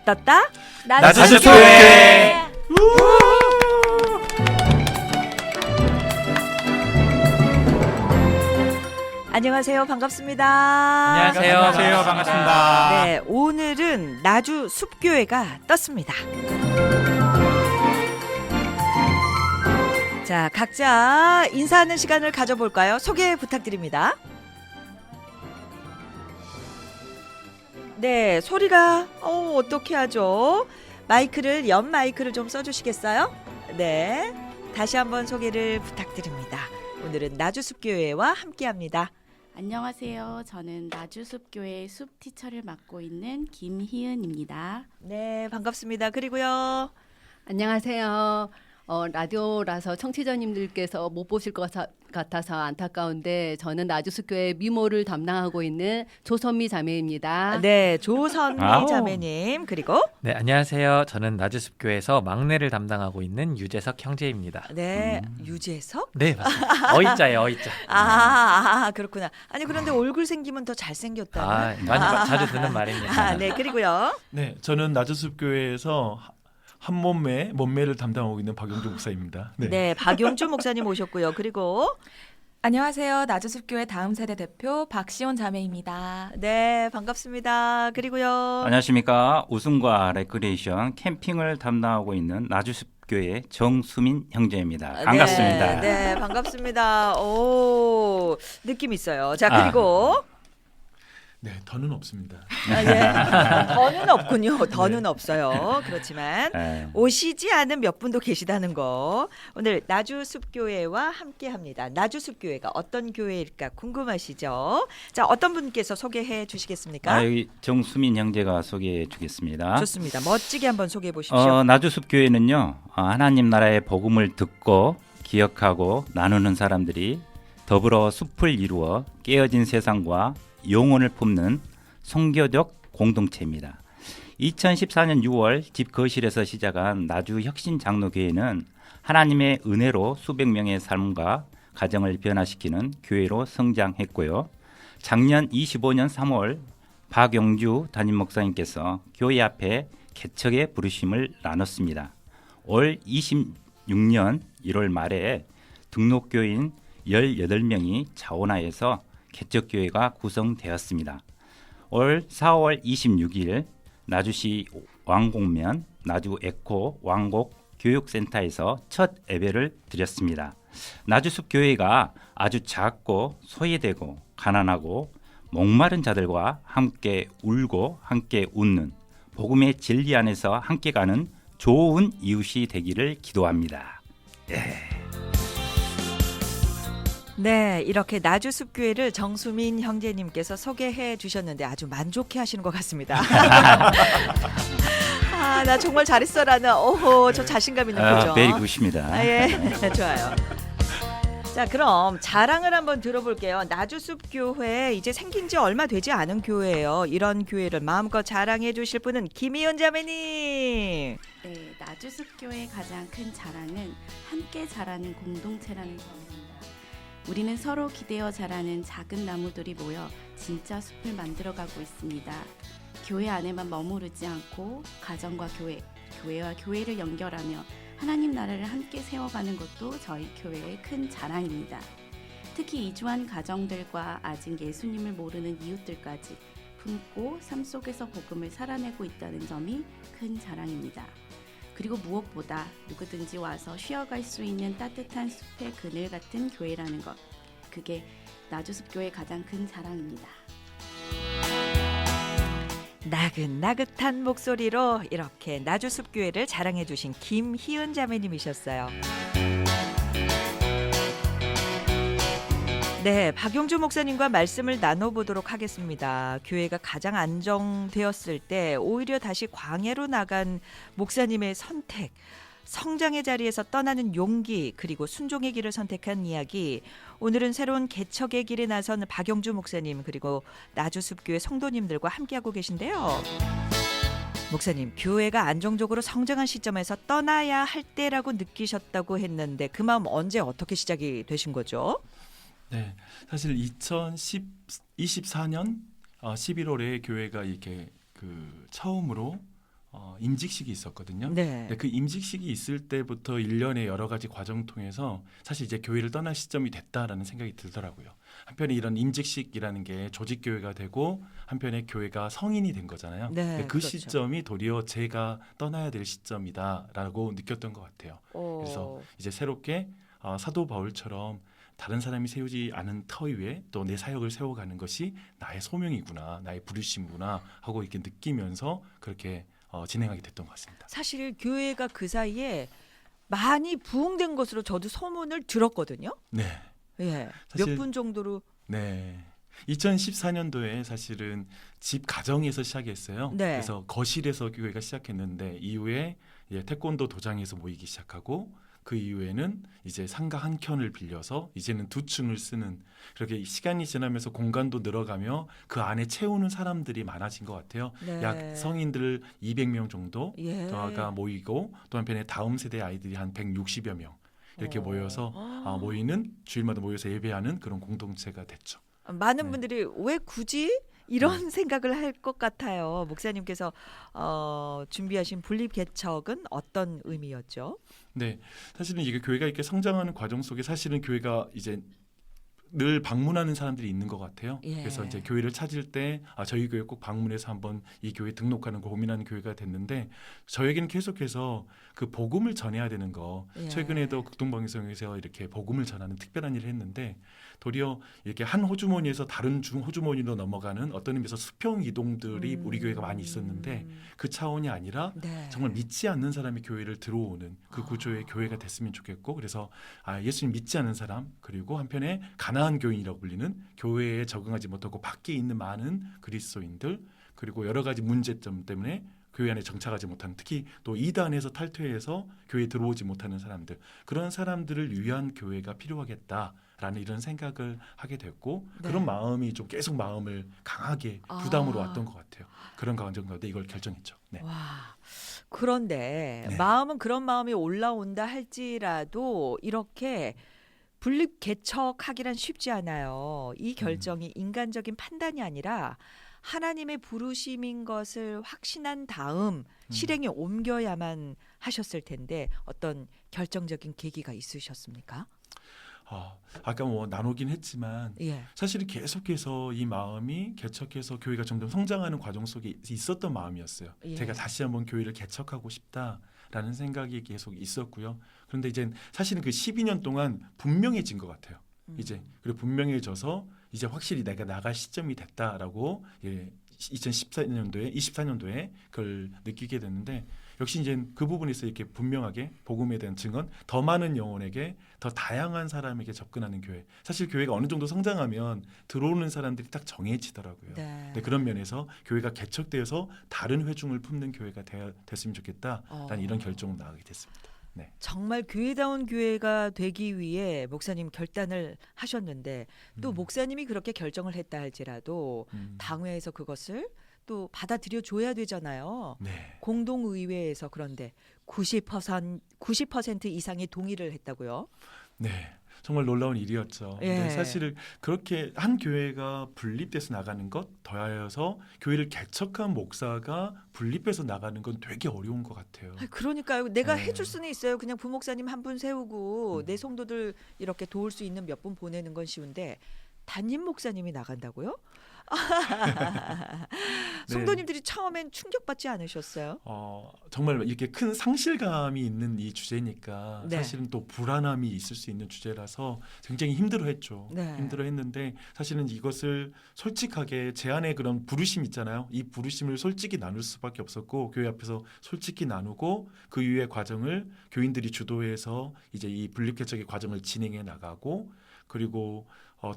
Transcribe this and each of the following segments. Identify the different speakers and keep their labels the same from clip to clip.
Speaker 1: 떴다
Speaker 2: 나주숲교회.
Speaker 1: 안녕하세요. 반갑습니다.
Speaker 2: 안녕하세요. 반갑습니다.
Speaker 1: 네, 오늘은 나주숲교회가 떴습니다. 자, 각자 인사하는 시간을 가져볼까요? 소개 부탁드립니다. 네, 소리가 어떻게 하죠? 마이크를 옆 마이크를 좀 써주시겠어요? 네, 다시 한번 소개를 부탁드립니다. 오늘은 나주숲교회와 함께합니다.
Speaker 3: 안녕하세요. 저는 나주숲교회 숲티처를 맡고 있는 김희은입니다.
Speaker 1: 네, 반갑습니다. 그리고요.
Speaker 4: 안녕하세요. 라디오라서 청취자님들께서 못 보실 것 같아서 안타까운데 저는 나주숲교회 미모를 담당하고 있는 조선미 자매입니다.
Speaker 1: 네, 조선미 자매님. 그리고
Speaker 2: 네, 안녕하세요. 저는 나주숲교회에서 막내를 담당하고 있는 유재석 형제입니다.
Speaker 1: 네, 유재석?
Speaker 2: 네, 맞습니다. 어이자예요, 어이자.
Speaker 1: 그렇구나. 아니 그런데 얼굴 생기면 더 잘생겼다는.
Speaker 2: 많이 자주 듣는 말입니다.
Speaker 1: 네, 그리고요.
Speaker 5: 네, 저는 나주숲교회에서 한 몸매를 담당하고 있는 박영주 목사입니다.
Speaker 1: 네, 박용주 목사님 오셨고요. 그리고
Speaker 6: 안녕하세요. 나주숲교회 다음 세대 대표 박시온 자매입니다.
Speaker 1: 네, 반갑습니다. 그리고요.
Speaker 7: 안녕하십니까. 웃음과 레크레이션 캠핑을 담당하고 있는 나주숲교회 정수민 형제입니다. 반갑습니다.
Speaker 1: 네, 반갑습니다. 오, 느낌 있어요. 자, 그리고
Speaker 5: 네, 더는 없습니다.
Speaker 1: 더는 없군요. 더는 없어요. 그렇지만
Speaker 7: 네.
Speaker 1: 오시지 않은 몇 분도 계시다는 거. 오늘 나주숲교회와 함께합니다. 나주숲교회가 어떤 교회일까 궁금하시죠? 자, 어떤 분께서 소개해 주시겠습니까?
Speaker 7: 여기 정수민 형제가 소개해 주겠습니다.
Speaker 1: 좋습니다. 멋지게 한번 소개해 보십시오.
Speaker 7: 나주숲교회는요. 하나님 나라의 복음을 듣고 기억하고 나누는 사람들이 더불어 숲을 이루어 깨어진 세상과 영혼을 품는 선교적 공동체입니다. 2014년 6월 집 거실에서 시작한 나주혁신장로교회는 하나님의 은혜로 수백 명의 삶과 가정을 변화시키는 교회로 성장했고요. 작년 25년 3월 박영주 담임 목사님께서 교회 앞에 개척의 부르심을 나눴습니다. 올 26년 1월 말에 등록교인 18명이 자원하여서 개척교회가 구성되었습니다. 올 4월 26일 나주시 왕곡면 나주에코 왕곡 교육센터에서 첫 예배를 드렸습니다. 나주숲교회가 아주 작고 소외되고 가난하고 목마른 자들과 함께 울고 함께 웃는 복음의 진리 안에서 함께 가는 좋은 이웃이 되기를 기도합니다.
Speaker 1: 네, 이렇게 나주숲교회를 정수민 형제님께서 소개해 주셨는데 아주 만족해 하시는 것 같습니다. 나 정말 잘했어라는 저 자신감 있는 표정.
Speaker 7: 베리 굿입니다.
Speaker 1: 예, 좋아요. 자, 그럼 자랑을 한번 들어볼게요. 나주숲교회 이제 생긴 지 얼마 되지 않은 교회예요. 이런 교회를 마음껏 자랑해 주실 분은 김희은 자매님.
Speaker 3: 네, 나주숲교회의 가장 큰 자랑은 함께 자라는 공동체라는 점입니다. 우리는 서로 기대어 자라는 작은 나무들이 모여 진짜 숲을 만들어가고 있습니다. 교회 안에만 머무르지 않고 가정과 교회와 교회를 연결하며 하나님 나라를 함께 세워가는 것도 저희 교회의 큰 자랑입니다. 특히 이주한 가정들과 아직 예수님을 모르는 이웃들까지 품고 삶 속에서 복음을 살아내고 있다는 점이 큰 자랑입니다. 그리고 무엇보다 누구든지 와서 쉬어갈 수 있는 따뜻한 숲의 그늘 같은 교회라는 것, 그게 나주숲교회의 가장 큰 자랑입니다.
Speaker 1: 나긋나긋한 목소리로 이렇게 나주숲교회를 자랑해 주신 김희은 자매님이셨어요. 네, 박용주 목사님과 말씀을 나눠보도록 하겠습니다. 교회가 가장 안정되었을 때 오히려 다시 광야로 나간 목사님의 선택, 성장의 자리에서 떠나는 용기, 그리고 순종의 길을 선택한 이야기. 오늘은 새로운 개척의 길에 나선 박용주 목사님 그리고 나주숲교회 성도님들과 함께하고 계신데요. 목사님, 교회가 안정적으로 성장한 시점에서 떠나야 할 때라고 느끼셨다고 했는데 그 마음 언제 어떻게 시작이 되신 거죠?
Speaker 5: 네, 사실 2024년 11월에 교회가 이렇게 처음으로 임직식이 있었거든요.
Speaker 1: 네.
Speaker 5: 근데 그 임직식이 있을 때부터 일련의 여러 가지 과정 통해서 사실 이제 교회를 떠날 시점이 됐다라는 생각이 들더라고요. 한편에 이런 임직식이라는 게 조직교회가 되고 한편에 교회가 성인이 된 거잖아요.
Speaker 1: 네,
Speaker 5: 근데 그
Speaker 1: 그렇죠.
Speaker 5: 시점이 도리어 제가 떠나야 될 시점이다라고 느꼈던 것 같아요. 그래서 이제 새롭게 사도 바울처럼 다른 사람이 세우지 않은 터 위에 또 내 사역을 세워가는 것이 나의 소명이구나, 나의 부르심이구나 하고 이렇게 느끼면서 그렇게 진행하게 됐던 것 같습니다.
Speaker 1: 사실 교회가 그 사이에 많이 부흥된 것으로 저도 소문을 들었거든요.
Speaker 5: 네,
Speaker 1: 예.
Speaker 5: 사실-
Speaker 1: 몇 분 정도로
Speaker 5: 네. 2014년도에 사실은 집 가정에서 시작했어요.
Speaker 1: 네.
Speaker 5: 그래서 거실에서 교회가 시작했는데 이후에 태권도 도장에서 모이기 시작하고 그 이후에는 이제 상가 한 켠을 빌려서 이제는 두 층을 쓰는 그렇게 시간이 지나면서 공간도 늘어가며 그 안에 채우는 사람들이 많아진 것 같아요.
Speaker 1: 네.
Speaker 5: 약 성인들 200명 정도
Speaker 1: 예.
Speaker 5: 가 모이고 또 한편에 다음 세대 아이들이 한 160여 명 이렇게 모여서 모이는 주일마다 모여서 예배하는 그런 공동체가 됐죠.
Speaker 1: 많은
Speaker 5: 네.
Speaker 1: 분들이 왜 굳이 이런 생각을 할 것 같아요. 목사님께서 준비하신 분립 개척은 어떤 의미였죠?
Speaker 5: 네, 사실은 이게 교회가 이렇게 성장하는 과정 속에 사실은 교회가 이제 늘 방문하는 사람들이 있는 것 같아요.
Speaker 1: 예.
Speaker 5: 그래서 이제 교회를 찾을 때 저희 교회 꼭 방문해서 한번 이 교회 등록하는 거 고민하는 교회가 됐는데 저에게는 계속해서 그 복음을 전해야 되는 거
Speaker 1: 예.
Speaker 5: 최근에도 극동방송에서 이렇게 복음을 전하는 특별한 일을 했는데 도리어 이렇게 한 호주머니에서 다른 중 호주머니로 넘어가는 어떤 의미에서 수평 이동들이 우리 교회가 많이 있었는데 그 차원이 아니라
Speaker 1: 네.
Speaker 5: 정말 믿지 않는 사람이 교회를 들어오는 그 구조의 교회가 됐으면 좋겠고 그래서 예수님 믿지 않는 사람 그리고 한편에 가난한 교인이라고 불리는 교회에 적응하지 못하고 밖에 있는 많은 그리스도인들 그리고 여러 가지 문제점 때문에 교회 안에 정착하지 못하는 특히 또 이단에서 탈퇴해서 교회에 들어오지 못하는 사람들 그런 사람들을 위한 교회가 필요하겠다라는 이런 생각을 하게 됐고
Speaker 1: 네.
Speaker 5: 그런 마음이 좀 계속 마음을 강하게 부담으로 왔던 것 같아요. 그런 과정 가운데 이걸 결정했죠. 네.
Speaker 1: 와. 그런데
Speaker 5: 네.
Speaker 1: 마음은 그런 마음이 올라온다 할지라도 이렇게 분립 개척하기란 쉽지 않아요. 이 결정이 인간적인 판단이 아니라 하나님의 부르심인 것을 확신한 다음 실행에 옮겨야만 하셨을 텐데 어떤 결정적인 계기가 있으셨습니까?
Speaker 5: 아까 뭐 나누긴 했지만
Speaker 1: 예.
Speaker 5: 사실은 계속해서 이 마음이 개척해서 교회가 점점 성장하는 과정 속에 있었던 마음이었어요.
Speaker 1: 예.
Speaker 5: 제가 다시 한번 교회를 개척하고 싶다라는 생각이 계속 있었고요. 그런데 이제 사실은 그 12년 동안 분명해진 것 같아요. 이제 그리고 분명해져서 이제 확실히 내가 나갈 시점이 됐다라고 24년도에 그걸 느끼게 됐는데 역시 이제 그 부분에서 이렇게 분명하게 복음에 대한 증언, 더 많은 영혼에게 더 다양한 사람에게 접근하는 교회. 사실 교회가 어느 정도 성장하면 들어오는 사람들이 딱 정해지더라고요.
Speaker 1: 네.
Speaker 5: 네, 그런 면에서 교회가 개척되어서 다른 회중을 품는 교회가 됐으면 좋겠다라는 이런 결정을 나가게 됐습니다. 네.
Speaker 1: 정말 교회다운 교회가 되기 위해 목사님 결단을 하셨는데 또 목사님이 그렇게 결정을 했다 할지라도 당회에서 그것을 또 받아들여 줘야 되잖아요.
Speaker 5: 네.
Speaker 1: 공동의회에서 그런데 90% 이상이 동의를 했다고요?
Speaker 5: 네. 정말 놀라운 일이었죠.
Speaker 1: 예.
Speaker 5: 근데 사실 그렇게 한 교회가 분립돼서 나가는 것 더하여서 교회를 개척한 목사가 분립해서 나가는 건 되게 어려운 것 같아요.
Speaker 1: 그러니까요. 내가
Speaker 5: 네.
Speaker 1: 해줄 수는 있어요. 그냥 부목사님 한 분 세우고 내 성도들 이렇게 도울 수 있는 몇 분 보내는 건 쉬운데 담임 목사님이 나간다고요? 성도님들이 처음엔 충격받지 않으셨어요?
Speaker 5: 정말 이렇게 큰 상실감이 있는 이 주제니까
Speaker 1: 네.
Speaker 5: 사실은 또 불안함이 있을 수 있는 주제라서 굉장히 힘들어했죠.
Speaker 1: 네.
Speaker 5: 힘들어했는데 사실은 이것을 솔직하게 제 안에 그런 부르심 있잖아요. 이 부르심을 솔직히 나눌 수밖에 없었고 교회 앞에서 솔직히 나누고 그 이후의 과정을 교인들이 주도해서 이제 이 분립개척의 과정을 진행해 나가고 그리고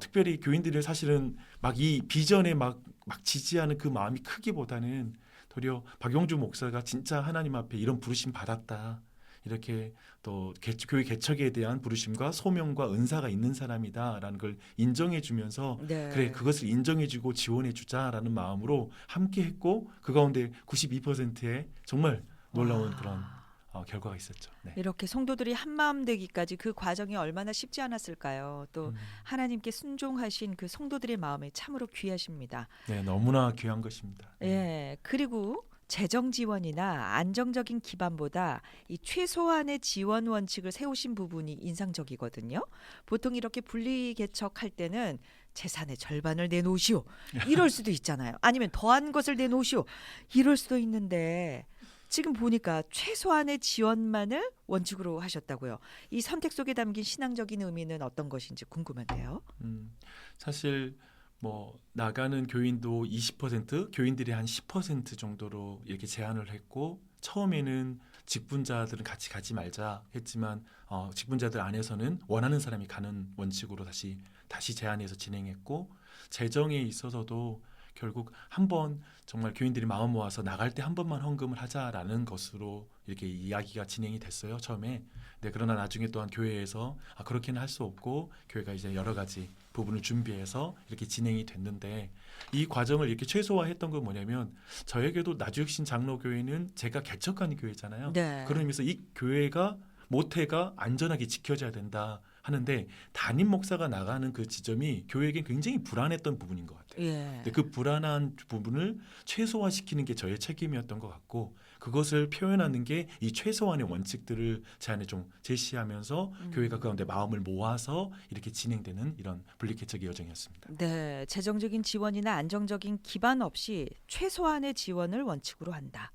Speaker 5: 특별히 교인들이 사실은 막 이 비전에 막 지지하는 그 마음이 크기보다는 도리어 박용주 목사가 진짜 하나님 앞에 이런 부르심 받았다. 이렇게 또 교회 개척에 대한 부르심과 소명과 은사가 있는 사람이다라는 걸 인정해 주면서
Speaker 1: 네.
Speaker 5: 그래 그것을 인정해 주고 지원해 주자라는 마음으로 함께 했고 그 가운데 92%의 정말 놀라운 그런 결과가 있었죠. 네.
Speaker 1: 이렇게 성도들이 한마음 되기까지 그 과정이 얼마나 쉽지 않았을까요? 또 하나님께 순종하신 그 성도들의 마음이 참으로 귀하십니다.
Speaker 5: 네, 너무나 귀한 것입니다.
Speaker 1: 예. 그리고 재정 지원이나 안정적인 기반보다 이 최소한의 지원 원칙을 세우신 부분이 인상적이거든요. 보통 이렇게 분리 개척할 때는 재산의 절반을 내놓으시오. 이럴 수도 있잖아요. 아니면 더한 것을 내놓으시오. 이럴 수도 있는데 지금 보니까 최소한의 지원만을 원칙으로 하셨다고요. 이 선택 속에 담긴 신앙적인 의미는 어떤 것인지 궁금한데요.
Speaker 5: 사실 뭐 나가는 교인도 20%, 교인들이 한 10% 정도로 이렇게 제한을 했고 처음에는 직분자들은 같이 가지 말자 했지만 직분자들 안에서는 원하는 사람이 가는 원칙으로 다시 제한해서 진행했고 재정에 있어서도 결국 한 번 정말 교인들이 마음 모아서 나갈 때 한 번만 헌금을 하자라는 것으로 이렇게 이야기가 진행이 됐어요 처음에. 네, 그러나 나중에 또한 교회에서 그렇게는 할 수 없고 교회가 이제 여러 가지 부분을 준비해서 이렇게 진행이 됐는데 이 과정을 이렇게 최소화했던 건 뭐냐면 저에게도 나주혁신 장로교회는 제가 개척한 교회잖아요.
Speaker 1: 네.
Speaker 5: 그런 의미에서 이 교회가 모태가 안전하게 지켜져야 된다 하는데 담임 목사가 나가는 그 지점이 교회에게 굉장히 불안했던 부분인 것 같아요.
Speaker 1: 예.
Speaker 5: 근데 그 불안한 부분을 최소화시키는 게 저의 책임이었던 것 같고 그것을 표현하는 게 이 최소한의 원칙들을 제 안에 좀 제시하면서 교회가 그 가운데 마음을 모아서 이렇게 진행되는 이런 분리개척의 여정이었습니다.
Speaker 1: 네, 재정적인 지원이나 안정적인 기반 없이 최소한의 지원을 원칙으로 한다.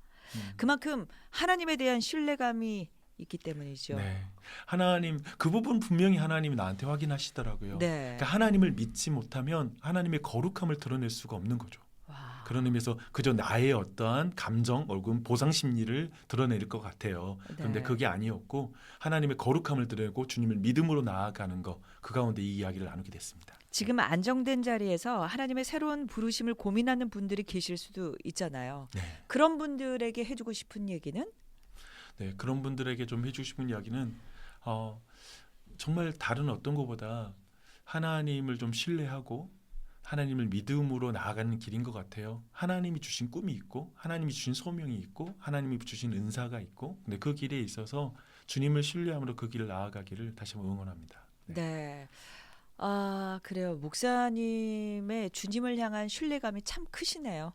Speaker 1: 그만큼 하나님에 대한 신뢰감이 있기 때문이죠.
Speaker 5: 네. 하나님 그 부분 분명히 하나님이 나한테 확인하시더라고요.
Speaker 1: 네.
Speaker 5: 그러니까 하나님을 믿지 못하면 하나님의 거룩함을 드러낼 수가 없는 거죠.
Speaker 1: 와.
Speaker 5: 그런 의미에서 그저 나의 어떠한 감정, 혹은 보상 심리를 드러낼 것 같아요. 그런데
Speaker 1: 네.
Speaker 5: 그게 아니었고 하나님의 거룩함을 드러내고 주님을 믿음으로 나아가는 것, 그 가운데 이 이야기를 나누게 됐습니다.
Speaker 1: 지금 안정된 자리에서 하나님의 새로운 부르심을 고민하는 분들이 계실 수도 있잖아요.
Speaker 5: 네.
Speaker 1: 그런 분들에게 해주고 싶은 얘기는?
Speaker 5: 네, 그런 분들에게 좀 해주고 싶은 이야기는 정말 다른 어떤 것보다 하나님을 좀 신뢰하고 하나님을 믿음으로 나아가는 길인 것 같아요. 하나님이 주신 꿈이 있고 하나님이 주신 소명이 있고 하나님이 주신 은사가 있고 근데 그 길에 있어서 주님을 신뢰함으로 그 길을 나아가기를 다시 한번 응원합니다.
Speaker 1: 네. 아, 그래요. 목사님의 주님을 향한 신뢰감이 참 크시네요.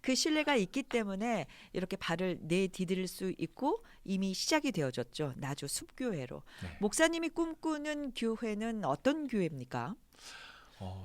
Speaker 1: 그 신뢰가 있기 때문에 이렇게 발을 내디딜 수 있고 이미 시작이 되어졌죠. 나주 숲교회로.
Speaker 5: 네.
Speaker 1: 목사님이 꿈꾸는 교회는 어떤 교회입니까?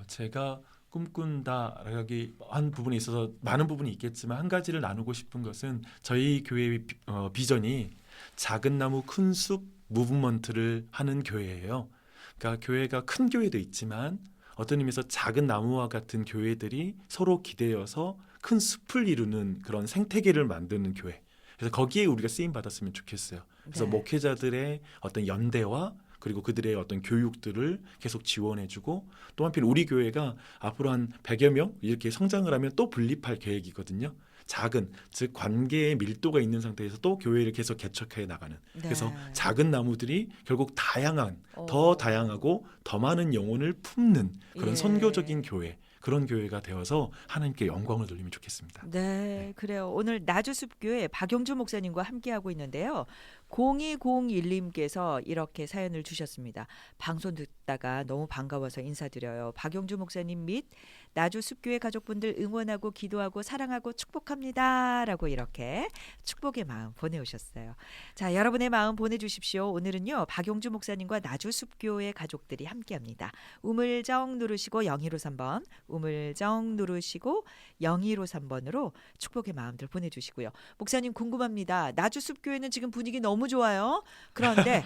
Speaker 5: 제가 꿈꾼다라기 한 부분에 있어서 많은 부분이 있겠지만 한 가지를 나누고 싶은 것은 저희 교회의 비전이 작은 나무 큰 숲 무브먼트를 하는 교회예요. 그러니까 교회가 큰 교회도 있지만 어떤 의미에서 작은 나무와 같은 교회들이 서로 기대어서 큰 숲을 이루는 그런 생태계를 만드는 교회. 그래서 거기에 우리가 쓰임 받았으면 좋겠어요. 그래서
Speaker 1: 네.
Speaker 5: 목회자들의 어떤 연대와 그리고 그들의 어떤 교육들을 계속 지원해주고 또 한편 우리 교회가 앞으로 한 100여 명 이렇게 성장을 하면 또 분립할 계획이거든요. 작은 즉 관계의 밀도가 있는 상태에서 또 교회를 계속 개척해 나가는 그래서
Speaker 1: 네.
Speaker 5: 작은 나무들이 결국 다양한
Speaker 1: 어.
Speaker 5: 더 다양하고 더 많은 영혼을 품는 그런
Speaker 1: 예.
Speaker 5: 선교적인 교회 그런 교회가 되어서 하나님께 영광을 돌리면 좋겠습니다.
Speaker 1: 네, 그래요. 오늘 나주숲교회 박용주 목사님과 함께하고 있는데요. 0201님께서 이렇게 사연을 주셨습니다. 방송 듣다가 너무 반가워서 인사드려요. 박용주 목사님 및 나주숲교회 가족분들 응원하고 기도하고 사랑하고 축복합니다. 라고 이렇게 축복의 마음 보내오셨어요. 자, 여러분의 마음 보내주십시오. 오늘은요. 박용주 목사님과 나주숲교회 가족들이 함께합니다. 우물정 누르시고 0253번 우물정 누르시고 0253번으로 축복의 마음들 보내주시고요. 목사님 궁금합니다. 나주숲교회는 지금 분위기 너무 좋아요. 그런데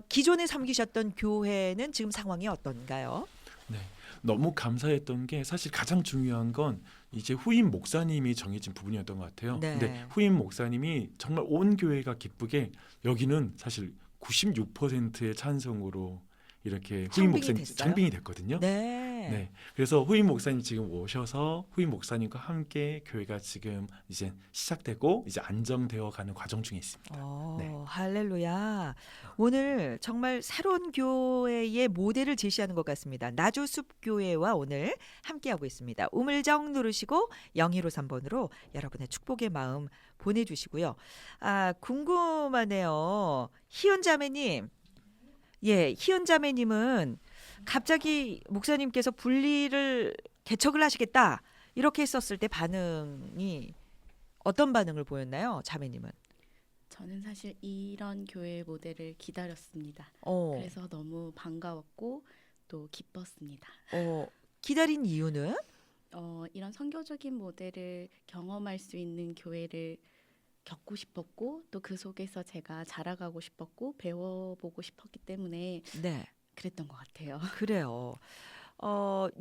Speaker 1: 기존에 섬기셨던 교회는 지금 상황이 어떤가요?
Speaker 5: 네, 너무 감사했던 게 사실 가장 중요한 건 이제 후임 목사님이 정해진 부분이었던 것 같아요.
Speaker 1: 네.
Speaker 5: 근데 후임 목사님이 정말 온 교회가 기쁘게 여기는 사실 96%의 찬성으로 이렇게 후임
Speaker 1: 청빙이
Speaker 5: 목사님
Speaker 1: 됐어요?
Speaker 5: 청빙이 됐거든요.
Speaker 1: 네.
Speaker 5: 네, 그래서 후임 목사님 지금 오셔서 후임 목사님과 함께 교회가 지금 이제 시작되고 이제 안정되어 가는 과정 중에 있습니다. 네.
Speaker 1: 할렐루야. 오늘 정말 새로운 교회의 모델을 제시하는 것 같습니다. 나주숲교회와 오늘 함께하고 있습니다. 우물정 누르시고 0153번으로 여러분의 축복의 마음 보내주시고요. 궁금하네요. 희은자매님. 예, 희은자매님은 갑자기 목사님께서 분리를 개척을 하시겠다 이렇게 했었을 때 반응이 어떤 반응을 보였나요, 자매님은?
Speaker 3: 저는 사실 이런 교회 모델을 기다렸습니다. 그래서 너무 반가웠고 또 기뻤습니다.
Speaker 1: 기다린 이유는?
Speaker 3: 이런 선교적인 모델을 경험할 수 있는 교회를 겪고 싶었고 또 그 속에서 제가 자라가고 싶었고 배워보고 싶었기 때문에
Speaker 1: 네,
Speaker 3: 그랬던 것 같아요.
Speaker 1: 그래요.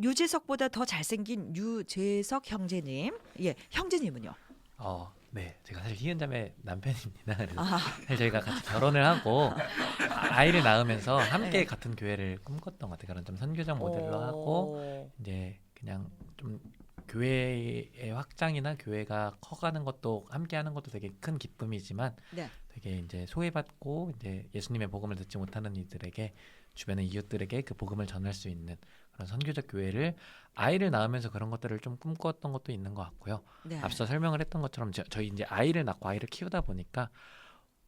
Speaker 1: 유재석보다 더 잘생긴 유재석 형제님. 예, 형제님은요?
Speaker 2: 네, 제가 사실 희은자매 남편입니다. 그래서
Speaker 1: 아,
Speaker 2: 사실 저희가 같이 결혼을 하고 아이를 낳으면서 함께
Speaker 1: 네.
Speaker 2: 같은 교회를 꿈꿨던 것 같아요. 그런 좀 선교적 모델로 하고 이제 그냥 좀 교회의 확장이나 교회가 커가는 것도 함께하는 것도 되게 큰 기쁨이지만
Speaker 1: 네.
Speaker 2: 되게 이제 소외받고 이제 예수님의 복음을 듣지 못하는 이들에게 주변의 이웃들에게 그 복음을 전할 수 있는 그런 선교적 교회를 아이를 낳으면서 그런 것들을 좀 꿈꿨던 것도 있는 것 같고요.
Speaker 1: 네.
Speaker 2: 앞서 설명을 했던 것처럼 저희 이제 아이를 낳고 아이를 키우다 보니까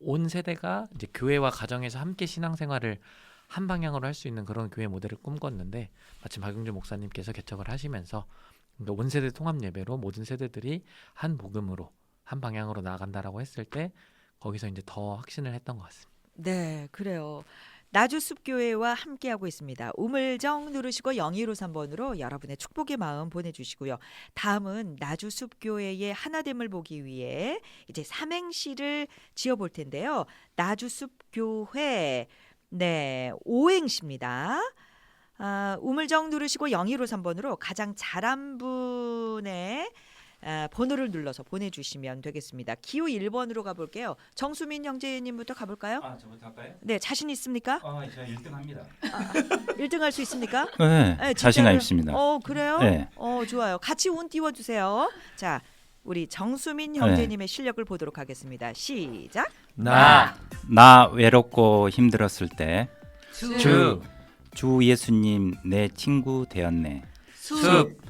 Speaker 2: 온 세대가 이제 교회와 가정에서 함께 신앙생활을 한 방향으로 할 수 있는 그런 교회 모델을 꿈꿨는데 마침 박용준 목사님께서 개척을 하시면서 온 세대 통합 예배로 모든 세대들이 한 복음으로 한 방향으로 나아간다라고 했을 때 거기서 이제 더 확신을 했던 것 같습니다.
Speaker 1: 네, 그래요. 나주숲교회와 함께하고 있습니다. 우물정 누르시고 0253번으로 여러분의 축복의 마음 보내주시고요. 다음은 나주숲교회의 하나됨을 보기 위해 이제 삼행시를 지어볼 텐데요. 나주숲교회 네, 오행시입니다. 우물정 누르시고 0253번으로 가장 잘한 분의 번호를 눌러서 보내주시면 되겠습니다. 기호 1번으로 가볼게요. 정수민 형제님부터 가볼까요?
Speaker 7: 저부터 할까요?
Speaker 1: 네, 자신 있습니까?
Speaker 7: 제가 1등합니다.
Speaker 1: 1등 할 수 있습니까?
Speaker 7: 네,
Speaker 1: 네,
Speaker 7: 자신감
Speaker 1: 진짜로-
Speaker 7: 있습니다.
Speaker 1: 그래요?
Speaker 7: 네.
Speaker 1: 좋아요. 같이 운 띄워주세요. 자, 우리 정수민
Speaker 7: 네.
Speaker 1: 형제님의 실력을 보도록 하겠습니다. 시작.
Speaker 5: 나
Speaker 7: 외롭고 힘들었을 때
Speaker 2: 주,
Speaker 7: 주 예수님 내 친구 되었네.
Speaker 2: 숲,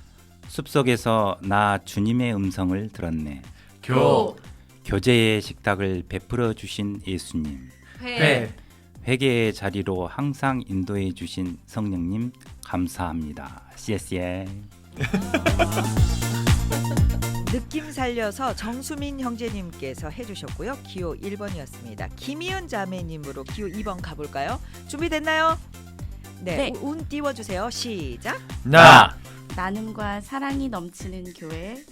Speaker 7: 숲속에서 나 주님의 음성을 들었네.
Speaker 2: 교,
Speaker 7: 교제의 식탁을 베풀어 주신 예수님.
Speaker 2: 회,
Speaker 7: 회개의 자리로 항상 인도해 주신 성령님 감사합니다. 씨에씨에.
Speaker 1: 느낌 살려서 정수민 형제님께서 해주셨고요. 기호 1번이었습니다. 김희은 자매님으로 기호 2번 가볼까요? 준비됐나요? 네,
Speaker 3: 네.
Speaker 1: 운 띄워주세요. 시작.
Speaker 5: 나
Speaker 3: 나눔과 사랑이 넘치는 교회,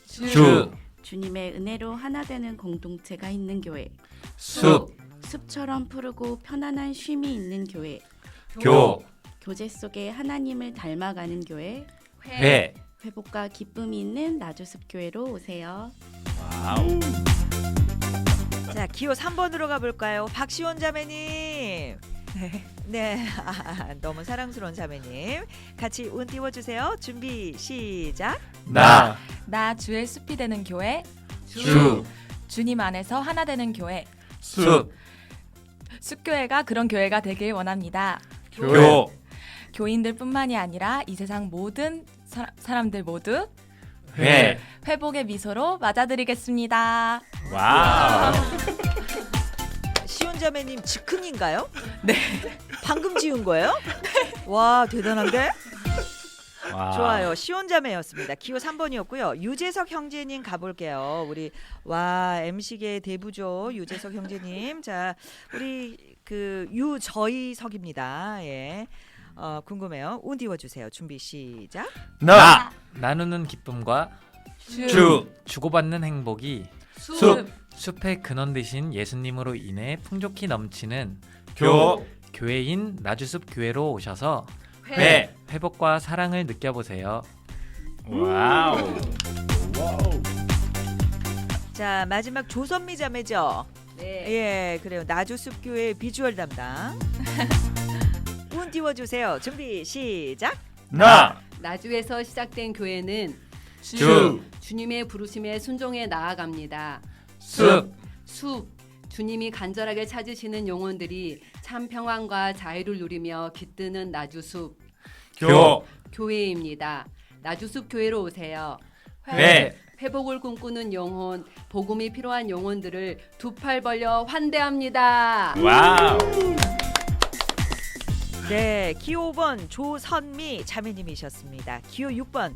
Speaker 2: 주,
Speaker 3: 주님의 은혜로 하나 되는 공동체가 있는 교회,
Speaker 2: 숲,
Speaker 3: 숲처럼 푸르고 편안한 쉼이 있는 교회,
Speaker 2: 교,
Speaker 3: 교제 속에 하나님을 닮아가는 교회,
Speaker 2: 회,
Speaker 3: 회복과 기쁨이 있는 나주숲교회로 오세요.
Speaker 1: 자, 기호 3번으로 가볼까요? 박시원 자매님. 네, 너무 사랑스러운 자매님. 같이 운 띄워주세요. 준비 시작.
Speaker 2: 나,
Speaker 6: 나 주의 숲이 되는 교회,
Speaker 2: 주,
Speaker 6: 주님 안에서 하나 되는 교회,
Speaker 2: 숲,
Speaker 6: 숲교회가 그런 교회가 되길 원합니다.
Speaker 2: 교,
Speaker 6: 교인들뿐만이 아니라 이 세상 모든 사람들 모두
Speaker 2: 회.
Speaker 6: 회복의 미소로 맞아드리겠습니다.
Speaker 7: 와우.
Speaker 1: 시온 자매님 즉흥인가요? 네. 방금 지은 거예요? 와, 대단한데?
Speaker 7: 와.
Speaker 1: 좋아요. 시온 자매였습니다. 기호 3번이었고요. 유재석 형제님 가볼게요. 우리 MC계 대부죠. 유재석 형제님. 자, 우리 그 유저희석입니다. 예. 궁금해요. 운 띄워주세요. 준비 시작.
Speaker 5: 나
Speaker 2: 나누는 기쁨과
Speaker 5: 주
Speaker 2: 주고받는 행복이
Speaker 5: 숲
Speaker 2: 숲의 근원 되신 예수님으로 인해 풍족히 넘치는
Speaker 5: 교
Speaker 2: 교회인 나주숲 교회로 오셔서
Speaker 5: 회
Speaker 2: 회복과 사랑을 느껴보세요.
Speaker 7: 와우.
Speaker 1: 자, 마지막 조선미 자매죠.
Speaker 4: 네.
Speaker 1: 예, 그래요. 나주숲교회 비주얼 담당. 운 띄워주세요. 준비 시작.
Speaker 5: 나
Speaker 4: 나주에서 시작된 교회는
Speaker 5: 주
Speaker 4: 주님의 부르심에 순종해 나아갑니다.
Speaker 2: 숲,
Speaker 4: 숲, 주님이 간절하게 찾으시는 영혼들이 참 평안과 자유를 누리며 깃드는 나주숲
Speaker 5: 교
Speaker 4: 교회입니다. 나주숲 교회로 오세요.
Speaker 5: 회
Speaker 4: 회복을 꿈꾸는 영혼, 복음이 필요한 영혼들을 두 팔 벌려 환대합니다.
Speaker 7: 와우.
Speaker 1: 네, 기호 5번 조선미 자매님이셨습니다. 기호 6번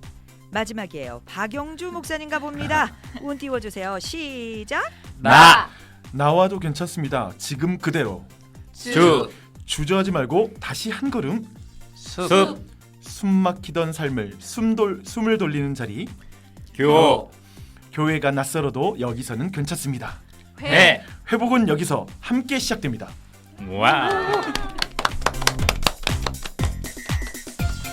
Speaker 1: 마지막이에요. 박영주 목사님 가봅니다. 운 띄워주세요. 시작.
Speaker 5: 나와도 괜찮습니다. 지금 그대로.
Speaker 7: 주,
Speaker 5: 주저하지 말고 다시 한 걸음.
Speaker 7: 숲,
Speaker 5: 숨 막히던 삶을 숨을 돌리는 자리.
Speaker 7: 교,
Speaker 5: 교회가 낯설어도 여기서는 괜찮습니다.
Speaker 7: 회.
Speaker 5: 회복은 여기서 함께 시작됩니다.
Speaker 7: 와.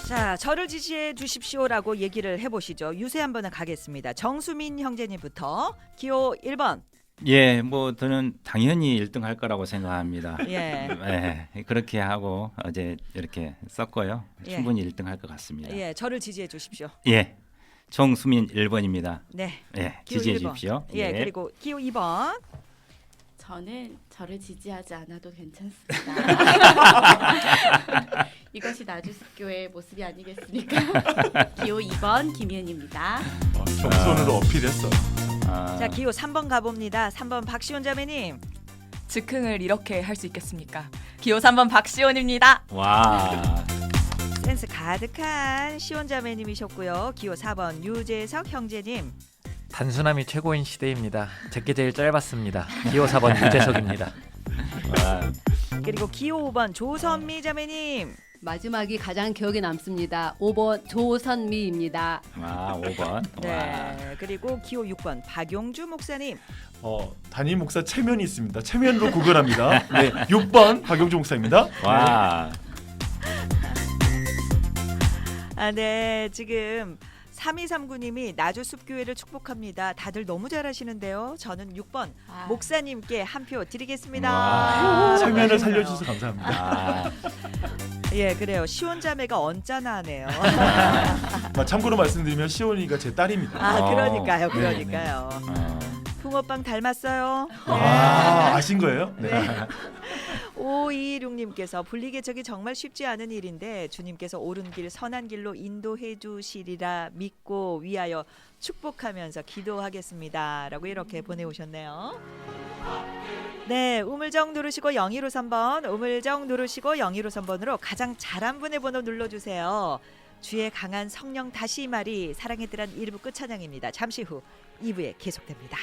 Speaker 1: 자, 저를 지지해 주십시오라고 얘기를 해보시죠. 유세 한번 가겠습니다. 정수민 형제님부터 기호 1번.
Speaker 7: 예, 뭐 저는 당연히 1등 할 거라고 생각합니다.
Speaker 1: 예.
Speaker 7: 예, 그렇게 하고 어제 이렇게 썼고요.
Speaker 1: 예.
Speaker 7: 충분히 1등 할 것 같습니다.
Speaker 1: 예, 저를 지지해 주십시오.
Speaker 7: 예, 정수민 1번입니다.
Speaker 1: 네.
Speaker 7: 예,
Speaker 1: 기호
Speaker 7: 지지해
Speaker 1: 1번.
Speaker 7: 주십시오.
Speaker 1: 예, 그리고 기호 2번.
Speaker 3: 저는 저를 지지하지 않아도 괜찮습니다. 이것이 나주숲교회의 모습이 아니겠습니까? 기호 2번 김희은입니다.
Speaker 5: 겸손으로 어필했어요.
Speaker 1: 자, 기호 3번 가봅니다. 3번 박시원 자매님.
Speaker 6: 즉흥을 이렇게 할 수 있겠습니까? 기호 3번 박시원입니다.
Speaker 7: 와.
Speaker 1: 센스 가득한 시원 자매님이셨고요. 기호 4번 유재석 형제님.
Speaker 2: 단순함이 최고인 시대입니다. 제게 제일 짧았습니다. 기호 4번 유재석입니다.
Speaker 7: 와.
Speaker 1: 그리고 기호 5번 조선미 자매님.
Speaker 4: 마지막이 가장 기억에 남습니다. 5번 조선미입니다.
Speaker 7: 와, 5번. 와.
Speaker 1: 네. 그리고 기호 6번 박용주 목사님.
Speaker 5: 담임 목사 체면이 있습니다. 체면으로 구걸합니다. 네, 6번 박영주 목사입니다.
Speaker 7: 와.
Speaker 1: 아, 네. 지금 3239님이 나주숲교회를 축복합니다. 다들 너무 잘하시는데요. 저는 6번 목사님께 한 표 드리겠습니다.
Speaker 7: 와.
Speaker 5: 체면을 살려주셔서 감사합니다.
Speaker 7: 아,
Speaker 1: 예, 그래요. 시원 자매가 언짢아하네요.
Speaker 5: 참고로 말씀드리면 시온이가 제 딸입니다.
Speaker 1: 아, 그러니까요.
Speaker 5: 네,
Speaker 1: 그러니까요. 붕어빵 닮았어요.
Speaker 5: 아신 거예요? 네.
Speaker 1: 5226님께서 분리개척이 정말 쉽지 않은 일인데 주님께서 옳은 길 선한 길로 인도해 주시리라 믿고 위하여 축복하면서 기도하겠습니다 라고 이렇게 보내오셨네요. 네, 우물정 누르시고 0153번 우물정 누르시고 0153번으로 가장 잘한 분의 번호 눌러주세요. 주의 강한 성령 다시 말이 사랑의 뜰한 1부 끝찬양입니다. 잠시 후 2부에 계속됩니다.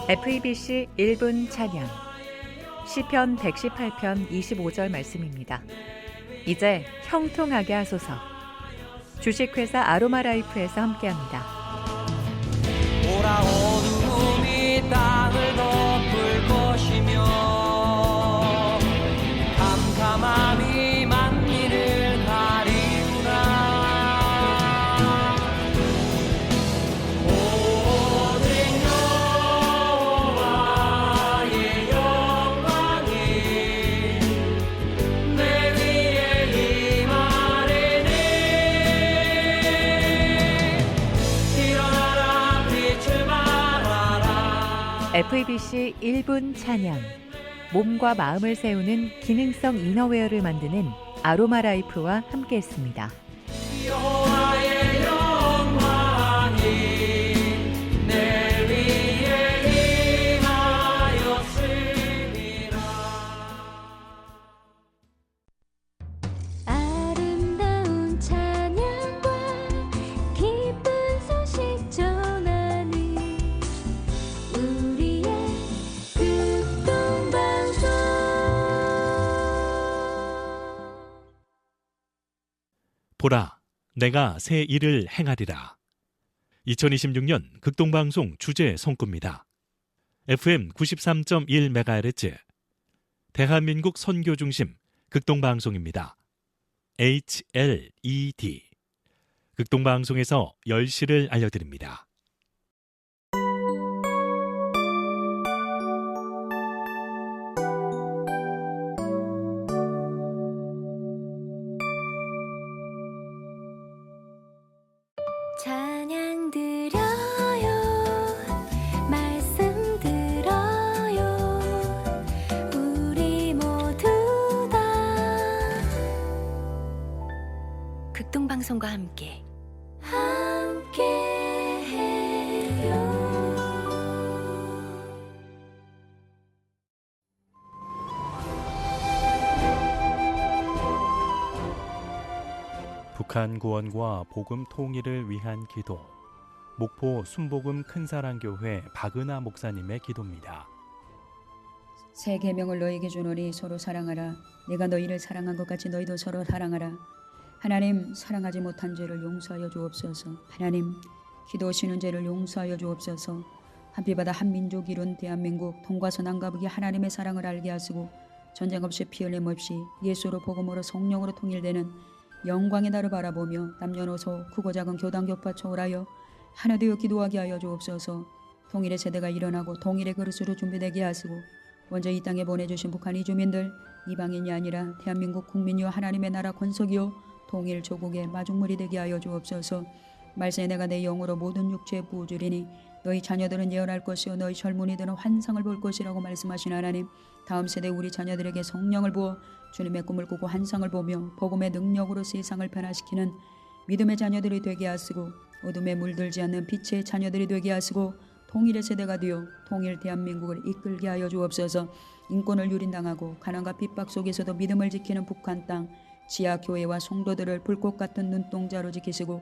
Speaker 8: FEBC 1분 찬양 시편 118편 25절 말씀입니다. 이제 형통하게 하소서. 주식회사 아로마라이프에서 함께합니다.
Speaker 9: 보라 어두움이 땅을 덮을 것이며 캄캄함이 만민을 가리우라. 오직 여호와의 영광이 내 위에 임하리니. 일어나라 빛을 발하라.
Speaker 8: FEBC 1분 찬양 몸과 마음을 세우는 기능성 이너웨어를 만드는 아로마라이프와 함께했습니다.
Speaker 9: 여호와의 영광이 내 위에 임하였음이라.
Speaker 10: 아름다운 찬양과 기쁜 소식 전하는 우리의 극동방송
Speaker 11: 보라, 내가 새 일을 행하리라. 2026년 극동방송 주제 성구입니다. FM 93.1MHz 대한민국 선교 중심 극동방송입니다. HLED 극동방송에서 10시를 알려드립니다.
Speaker 10: 찬양 드려요 말씀 들어요 우리 모두 다 극동방송과 함께 해요.
Speaker 11: 북한 구원과 복음 통일을 위한 기도. 목포 순복음 큰사랑교회 박은하 목사님의 기도입니다.
Speaker 12: 새 계명을 너희에게 주노니 서로 사랑하라. 내가 너희를 사랑한 것 같이 너희도 서로 사랑하라. 하나님, 사랑하지 못한 죄를 용서하여 주옵소서. 하나님, 기도하시는 죄를 용서하여 주옵소서. 한피바다 한민족 이룬 대한민국 동과서 남가북이 하나님의 사랑을 알게 하시고 전쟁 없이 피 흘림 없이 예수로 복음으로 성령으로 통일되는 영광의 날을 바라보며 남녀노소 크고 작은 교단 교파 초월하여 하나 되어 기도하게 하여 주옵소서. 통일의 세대가 일어나고 통일의 그릇으로 준비되게 하시고 먼저 이 땅에 보내주신 북한 이주민들 이방인이 아니라 대한민국 국민이요 하나님의 나라 권속이요 통일 조국의 마중물이 되게 하여 주옵소서. 말세에 내가 내 영으로 모든 육체에 부어주리니 너희 자녀들은 예언할 것이요 너희 젊은이들은 환상을 볼 것이라고 말씀하신 하나님, 다음 세대 우리 자녀들에게 성령을 부어 주님의 꿈을 꾸고 환상을 보며 복음의 능력으로 세상을 변화시키는 믿음의 자녀들이 되게 하시고 어둠에 물들지 않는 빛의 자녀들이 되게 하시고 통일의 세대가 되어 통일 대한민국을 이끌게 하여 주옵소서. 인권을 유린당하고 가난과 핍박 속에서도 믿음을 지키는 북한 땅 지하교회와 성도들을 불꽃 같은 눈동자로 지키시고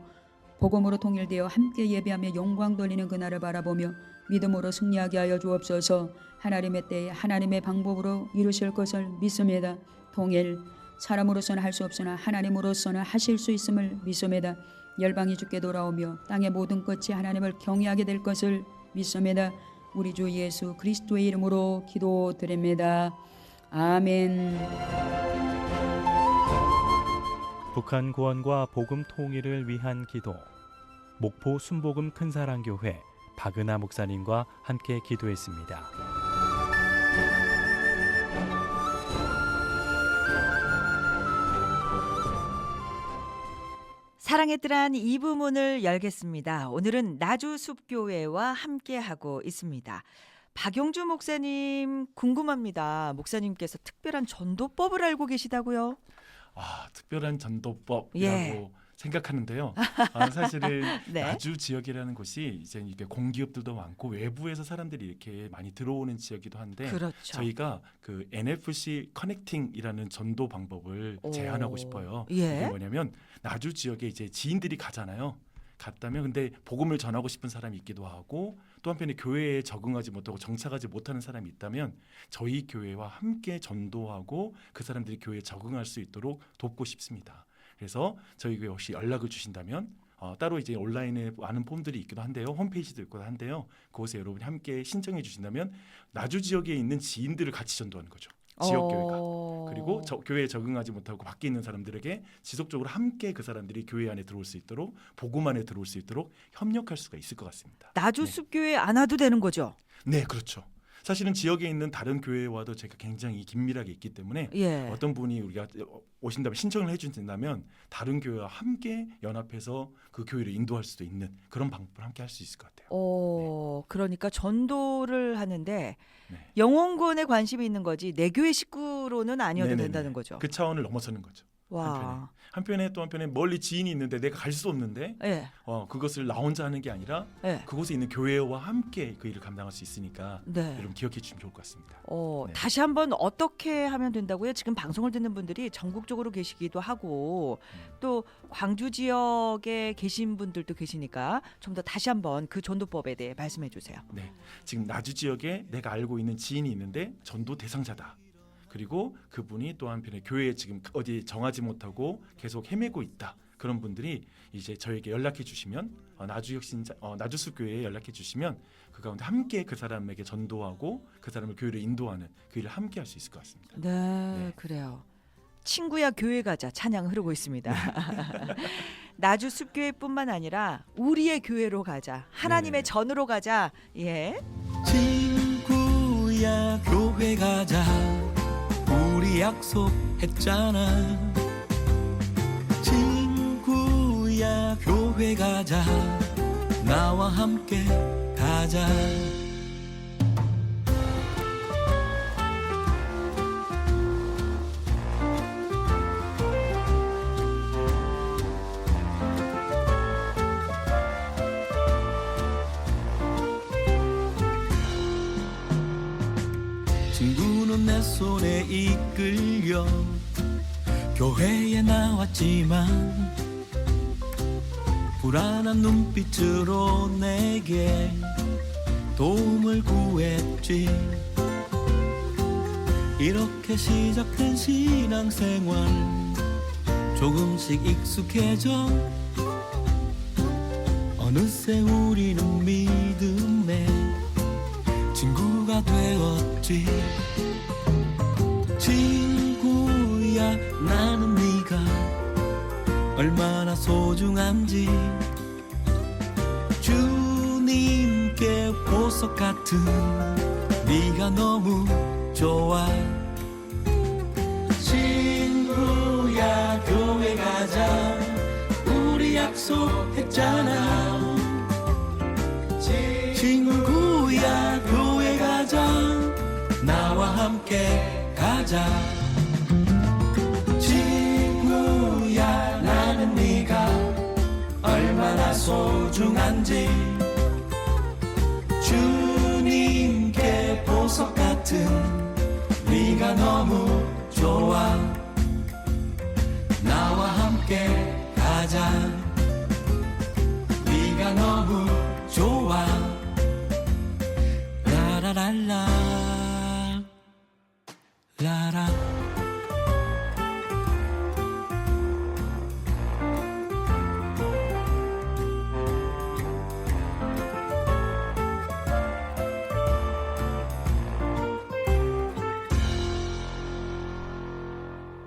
Speaker 12: 복음으로 통일되어 함께 예배하며 영광 돌리는 그날을 바라보며 믿음으로 승리하게 하여 주옵소서. 하나님의 때에 하나님의 방법으로 이루실 것을 믿습니다. 통일, 사람으로서는 할 수 없으나 하나님으로서는 하실 수 있음을 믿습니다. 열방이 주께 돌아오며 땅의 모든 끝이 하나님을 경외하게 될 것을 믿습니다. 우리 주 예수 그리스도의 이름으로 기도드립니다. 아멘.
Speaker 11: 북한 구원과 복음 통일을 위한 기도. 목포 순복음 큰사랑교회 박은하 목사님과 함께 기도했습니다.
Speaker 1: 사랑의 뜰한 2부 문을 열겠습니다. 오늘은 나주숲교회와 함께하고 있습니다. 박용주 목사님 궁금합니다. 목사님께서 특별한 전도법을 알고 계시다고요?
Speaker 5: 특별한 전도법이라고
Speaker 1: 예.
Speaker 5: 생각하는데요. 사실은
Speaker 1: 네.
Speaker 5: 나주 지역이라는 곳이 이제 이게 공기업들도 많고 외부에서 사람들이 이렇게 많이 들어오는 지역이기도 한데
Speaker 1: 그렇죠.
Speaker 5: 저희가 그 NFC 커넥팅이라는 전도 방법을 제안하고 싶어요.
Speaker 1: 예.
Speaker 5: 이게 뭐냐면 나주 지역에 이제 지인들이 가잖아요. 갔다면 근데 복음을 전하고 싶은 사람이 있기도 하고 또 한편에 교회에 적응하지 못하고 정착하지 못하는 사람이 있다면 저희 교회와 함께 전도하고 그 사람들이 교회에 적응할 수 있도록 돕고 싶습니다. 그래서 저희 교회 혹시 연락을 주신다면 따로 이제 온라인에 많은 폼들이 있기도 한데요. 홈페이지도 있고 한데요. 그곳에 여러분이 함께 신청해 주신다면 나주 지역에 있는 지인들을 같이 전도하는 거죠. 지역 교회가. 그리고 교회에 적응하지 못하고 밖에 있는 사람들에게 지속적으로 함께 그 사람들이 교회 안에 들어올 수 있도록 복음 안에 들어올 수 있도록 협력할 수가 있을 것 같습니다.
Speaker 1: 나주숲교회 안 와도 되는 거죠?
Speaker 5: 네, 그렇죠. 사실은 지역에 있는 다른 교회와도 제가 굉장히 긴밀하게 있기 때문에
Speaker 1: 예.
Speaker 5: 어떤 분이 우리가 오신다면 신청을 해주신다면 다른 교회와 함께 연합해서 그 교회를 인도할 수도 있는 그런 방법을 함께 할 수 있을 것 같아요.
Speaker 1: 그러니까 전도를 하는데
Speaker 5: 네.
Speaker 1: 영혼권에 관심이 있는 거지 내 교회 식구로는 아니어도
Speaker 5: 네네네.
Speaker 1: 된다는 거죠.
Speaker 5: 그 차원을 넘어서는 거죠.
Speaker 1: 와.
Speaker 5: 한편에 또 한편에 멀리 지인이 있는데 내가 갈 수 없는데
Speaker 1: 예.
Speaker 5: 그것을 나 혼자 하는 게 아니라
Speaker 1: 예.
Speaker 5: 그곳에 있는 교회와 함께 그 일을 감당할 수 있으니까
Speaker 1: 네.
Speaker 5: 여러분 기억해 주시면 좋을 것 같습니다. 네.
Speaker 1: 다시 한번 어떻게 하면 된다고요? 지금 방송을 듣는 분들이 전국적으로 계시기도 하고 또 광주 지역에 계신 분들도 계시니까 좀 더 다시 한번 그 전도법에 대해 말씀해 주세요.
Speaker 5: 네, 지금 나주 지역에 내가 알고 있는 지인이 있는데 전도 대상자다. 그리고 그분이 또 한편에 교회에 지금 어디 정하지 못하고 계속 헤매고 있다. 그런 분들이 이제 저에게 연락해 주시면 나주숲교회에 연락해 주시면 그 가운데 함께 그 사람에게 전도하고 그 사람을 교회로 인도하는 그 일을 함께 할 수 있을 것 같습니다.
Speaker 1: 네, 그래요. 친구야 교회 가자 찬양 흐르고 있습니다. 나주 숲교회뿐만 아니라 우리의 교회로 가자. 하나님의 전으로 가자. 예.
Speaker 9: 친구야 교회 가자 우리 약속했잖아 친구야 교회 가자 나와 함께 가자 친구는 내 손에 이끌려 교회에 나왔지만 불안한 눈빛으로 내게 도움을 구했지 이렇게 시작된 신앙생활 조금씩 익숙해져 어느새 우리는 믿음의 친구가 되었지 친구야 나는 네가 얼마나 소중한지 주님께 보석 같은 네가 너무 좋아 친구야 교회 가자 우리 약속했잖아 친구야 교회 가자 나와 함께 가자 친구야 나는 네가 얼마나 소중한지 주님께 보석 같은 네가 너무 좋아 나와 함께 가자 네가 너무 좋아 라라랄라 라라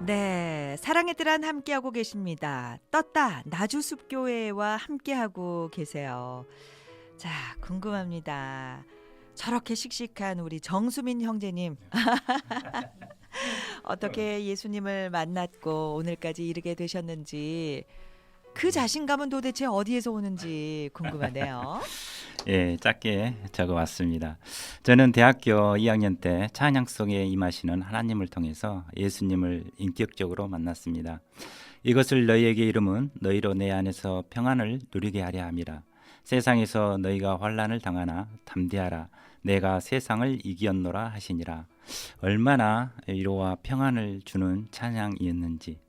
Speaker 1: 네, 사랑의 뜰안 함께하고 계십니다. 떴다 나주숲교회와 함께하고 계세요. 자, 궁금합니다. 저렇게 씩씩한 우리 정수민 형제님 어떻게 예수님을 만났고 오늘까지 이르게 되셨는지 그 자신감은 도대체 어디에서 오는지 궁금하네요.
Speaker 7: 예, 짧게 적어왔습니다. 저는 대학교 2학년 때 찬양 속에 임하시는 하나님을 통해서 예수님을 인격적으로 만났습니다. 이것을 너희에게 이름은 너희로 내 안에서 평안을 누리게 하려 함이라. 세상에서 너희가 환난을 당하나 담대하라. 내가 세상을 이기었노라 하시니라. 얼마나 위로와 평안을 주는 찬양이었는지.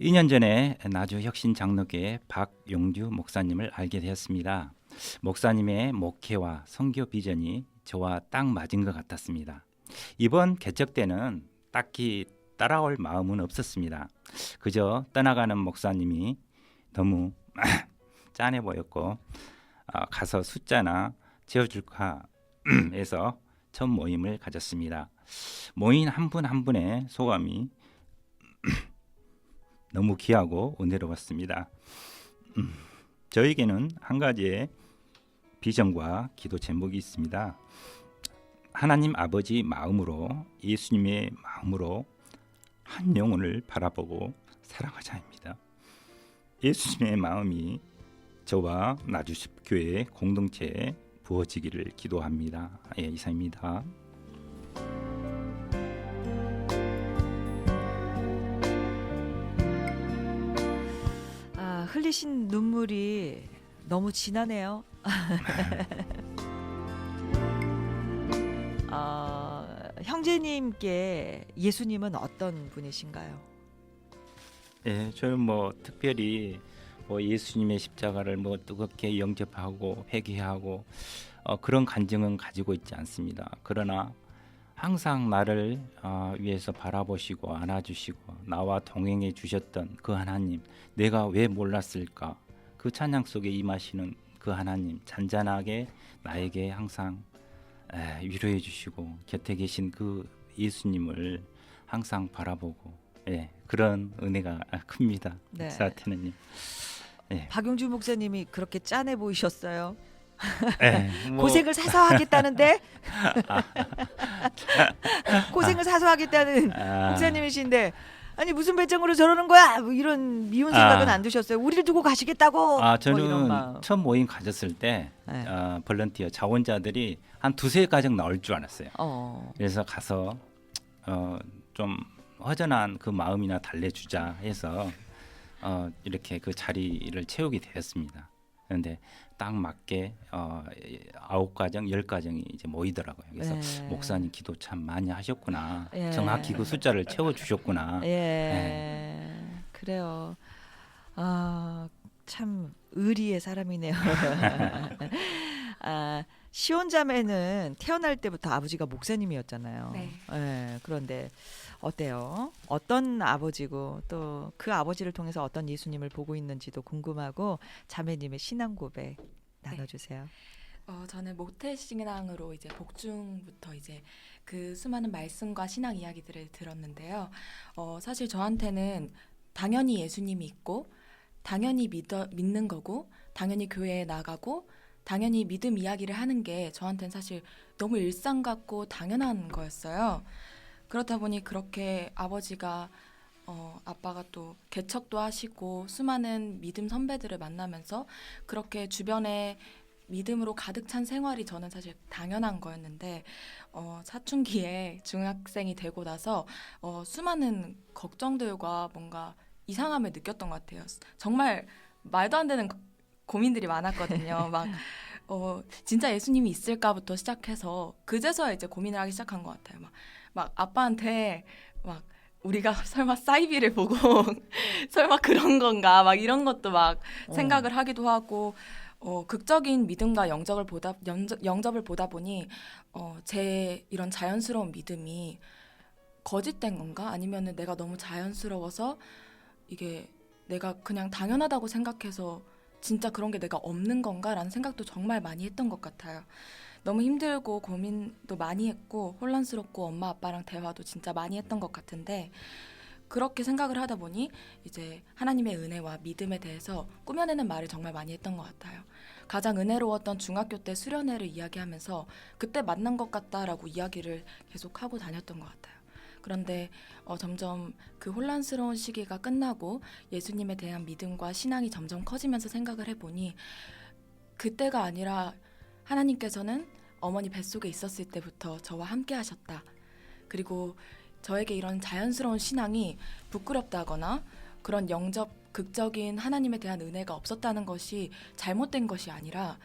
Speaker 7: 2년 전에 나주 혁신장로교회 박용주 목사님을 알게 되었습니다. 목사님의 목회와 선교 비전이 저와 딱 맞은 것 같았습니다. 이번 개척 때는 딱히 따라올 마음은 없었습니다. 그저 떠나가는 목사님이 너무 짠해 보였고 가서 숫자나 재워줄까 해서 첫 모임을 가졌습니다. 모인 한 분 한 분의 소감이 너무 귀하고 은혜로웠습니다. 저에게는 한 가지의 비전과 기도 제목이 있습니다. 하나님 아버지 마음으로 예수님의 마음으로 한 영혼을 바라보고 사랑하자입니다. 예수님의 마음이 저와 나주숲교회 공동체에 부어지기를 기도합니다. 예, 이상입니다.
Speaker 1: 흘리신 눈물이 너무 진하네요. 형제님께 예수님은 어떤 분이신가요?
Speaker 7: 예, 저는 특별히 예수님의 십자가를 뜨겁게 영접하고 회개하고 그런 간증은 가지고 있지 않습니다. 그러나 항상 나를 위해서 바라보시고 안아주시고 나와 동행해 주셨던 그 하나님, 내가 왜 몰랐을까? 그 찬양 속에 임하시는 그 하나님, 잔잔하게 나에게 항상 위로해 주시고 곁에 계신 그 예수님을 항상 바라보고 그런 은혜가 큽니다.
Speaker 1: 네.
Speaker 7: 저한테는요.
Speaker 1: 박용주 목사님이 그렇게 짠해 보이셨어요.
Speaker 7: 뭐
Speaker 1: 고생을 사서 하겠다는데 고생을 사서 하겠다는 목사님이신데 아니 무슨 배짱으로 저러는 거야? 뭐 이런 미운 생각은 안 드셨어요? 우리를 두고 가시겠다고?
Speaker 7: 저는
Speaker 1: 뭐 이런 마음.
Speaker 7: 처음 모임 가졌을 때 볼런티어 자원자들이 한 2-3가정 나올 줄 알았어요. 그래서 가서 좀 허전한 그 마음이나 달래주자 해서 이렇게 그 자리를 채우게 되었습니다. 그런데 딱 맞게 9가정, 10가정이 이제 모이더라고요. 그래서 목사님 기도 참 많이 하셨구나. 정확히 그 숫자를 채워주셨구나.
Speaker 1: 그래요. 참 의리의 사람이네요. 시온자매는 태어날 때부터 아버지가 목사님이었잖아요. 그런데 어때요? 어떤 아버지고 또 그 아버지를 통해서 어떤 예수님을 보고 있는지도 궁금하고 자매님의 신앙 고백 나눠주세요.
Speaker 6: 저는 모태신앙으로 이제 복중부터 이제 그 수많은 말씀과 신앙 이야기들을 들었는데요. 사실 저한테는 당연히 예수님이 있고 당연히 믿는 거고 당연히 교회에 나가고 당연히 믿음 이야기를 하는 게 저한테는 사실 너무 일상 같고 당연한 거였어요. 그렇다 보니 그렇게 아버지가 아빠가 또 개척도 하시고 수많은 믿음 선배들을 만나면서 그렇게 주변에 믿음으로 가득 찬 생활이 저는 사실 당연한 거였는데 사춘기에 중학생이 되고 나서 수많은 걱정들과 뭔가 이상함을 느꼈던 것 같아요. 정말 말도 안 되는 고민들이 많았거든요. 막 진짜 예수님이 있을까부터 시작해서 그제서야 이제 고민을 하기 시작한 것 같아요. 막 아빠한테 막 우리가 설마 사이비를 보고 설마 그런 건가 막 이런 것도 막 생각을 하기도 하고 극적인 믿음과 영접을 보다 보니 제 이런 자연스러운 믿음이 거짓된 건가 아니면은 내가 너무 자연스러워서 이게 내가 그냥 당연하다고 생각해서 진짜 그런 게 내가 없는 건가라는 생각도 정말 많이 했던 것 같아요. 너무 힘들고 고민도 많이 했고 혼란스럽고 엄마 아빠랑 대화도 진짜 많이 했던 것 같은데 그렇게 생각을 하다 보니 이제 하나님의 은혜와 믿음에 대해서 꾸며내는 말을 정말 많이 했던 것 같아요. 가장 은혜로웠던 중학교 때 수련회를 이야기하면서 그때 만난 것 같다라고 이야기를 계속 하고 다녔던 것 같아요. 그런데 점점 그 혼란스러운 시기가 끝나고 예수님에 대한 믿음과 신앙이 점점 커지면서 생각을 해보니 그때가 아니라 하나님께서는 어머니 뱃속에 있었을 때부터 저와 함께 하셨다. 그리고 저에게 이런 자연스러운 신앙이 부끄럽다거나 그런 극적인 하나님에 대한 은혜가 없었다는 것이 잘못된 것이 아니라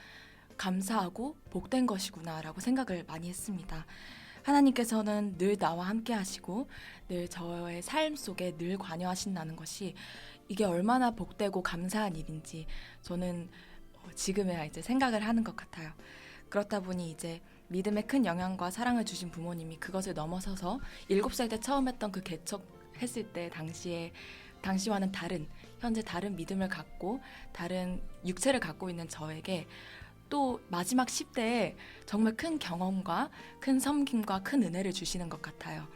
Speaker 6: 감사하고 복된 것이구나라고 생각을 많이 했습니다. 하나님께서는 늘 나와 함께 하시고 늘 저의 삶 속에 늘 관여하신다는 것이 이게 얼마나 복되고 감사한 일인지 저는 지금에야 이제 생각을 하는 것 같아요. 그렇다 보니 이제 믿음에 큰 영향과 사랑을 주신 부모님이 그것을 넘어서서 7살 때 처음 했던 그 개척했을 때 당시와는 현재 다른 믿음을 갖고 다른 육체를 갖고 있는 저에게 또 마지막 10대에 정말 큰 경험과 큰 섬김과 큰 은혜를 주시는 것 같아요.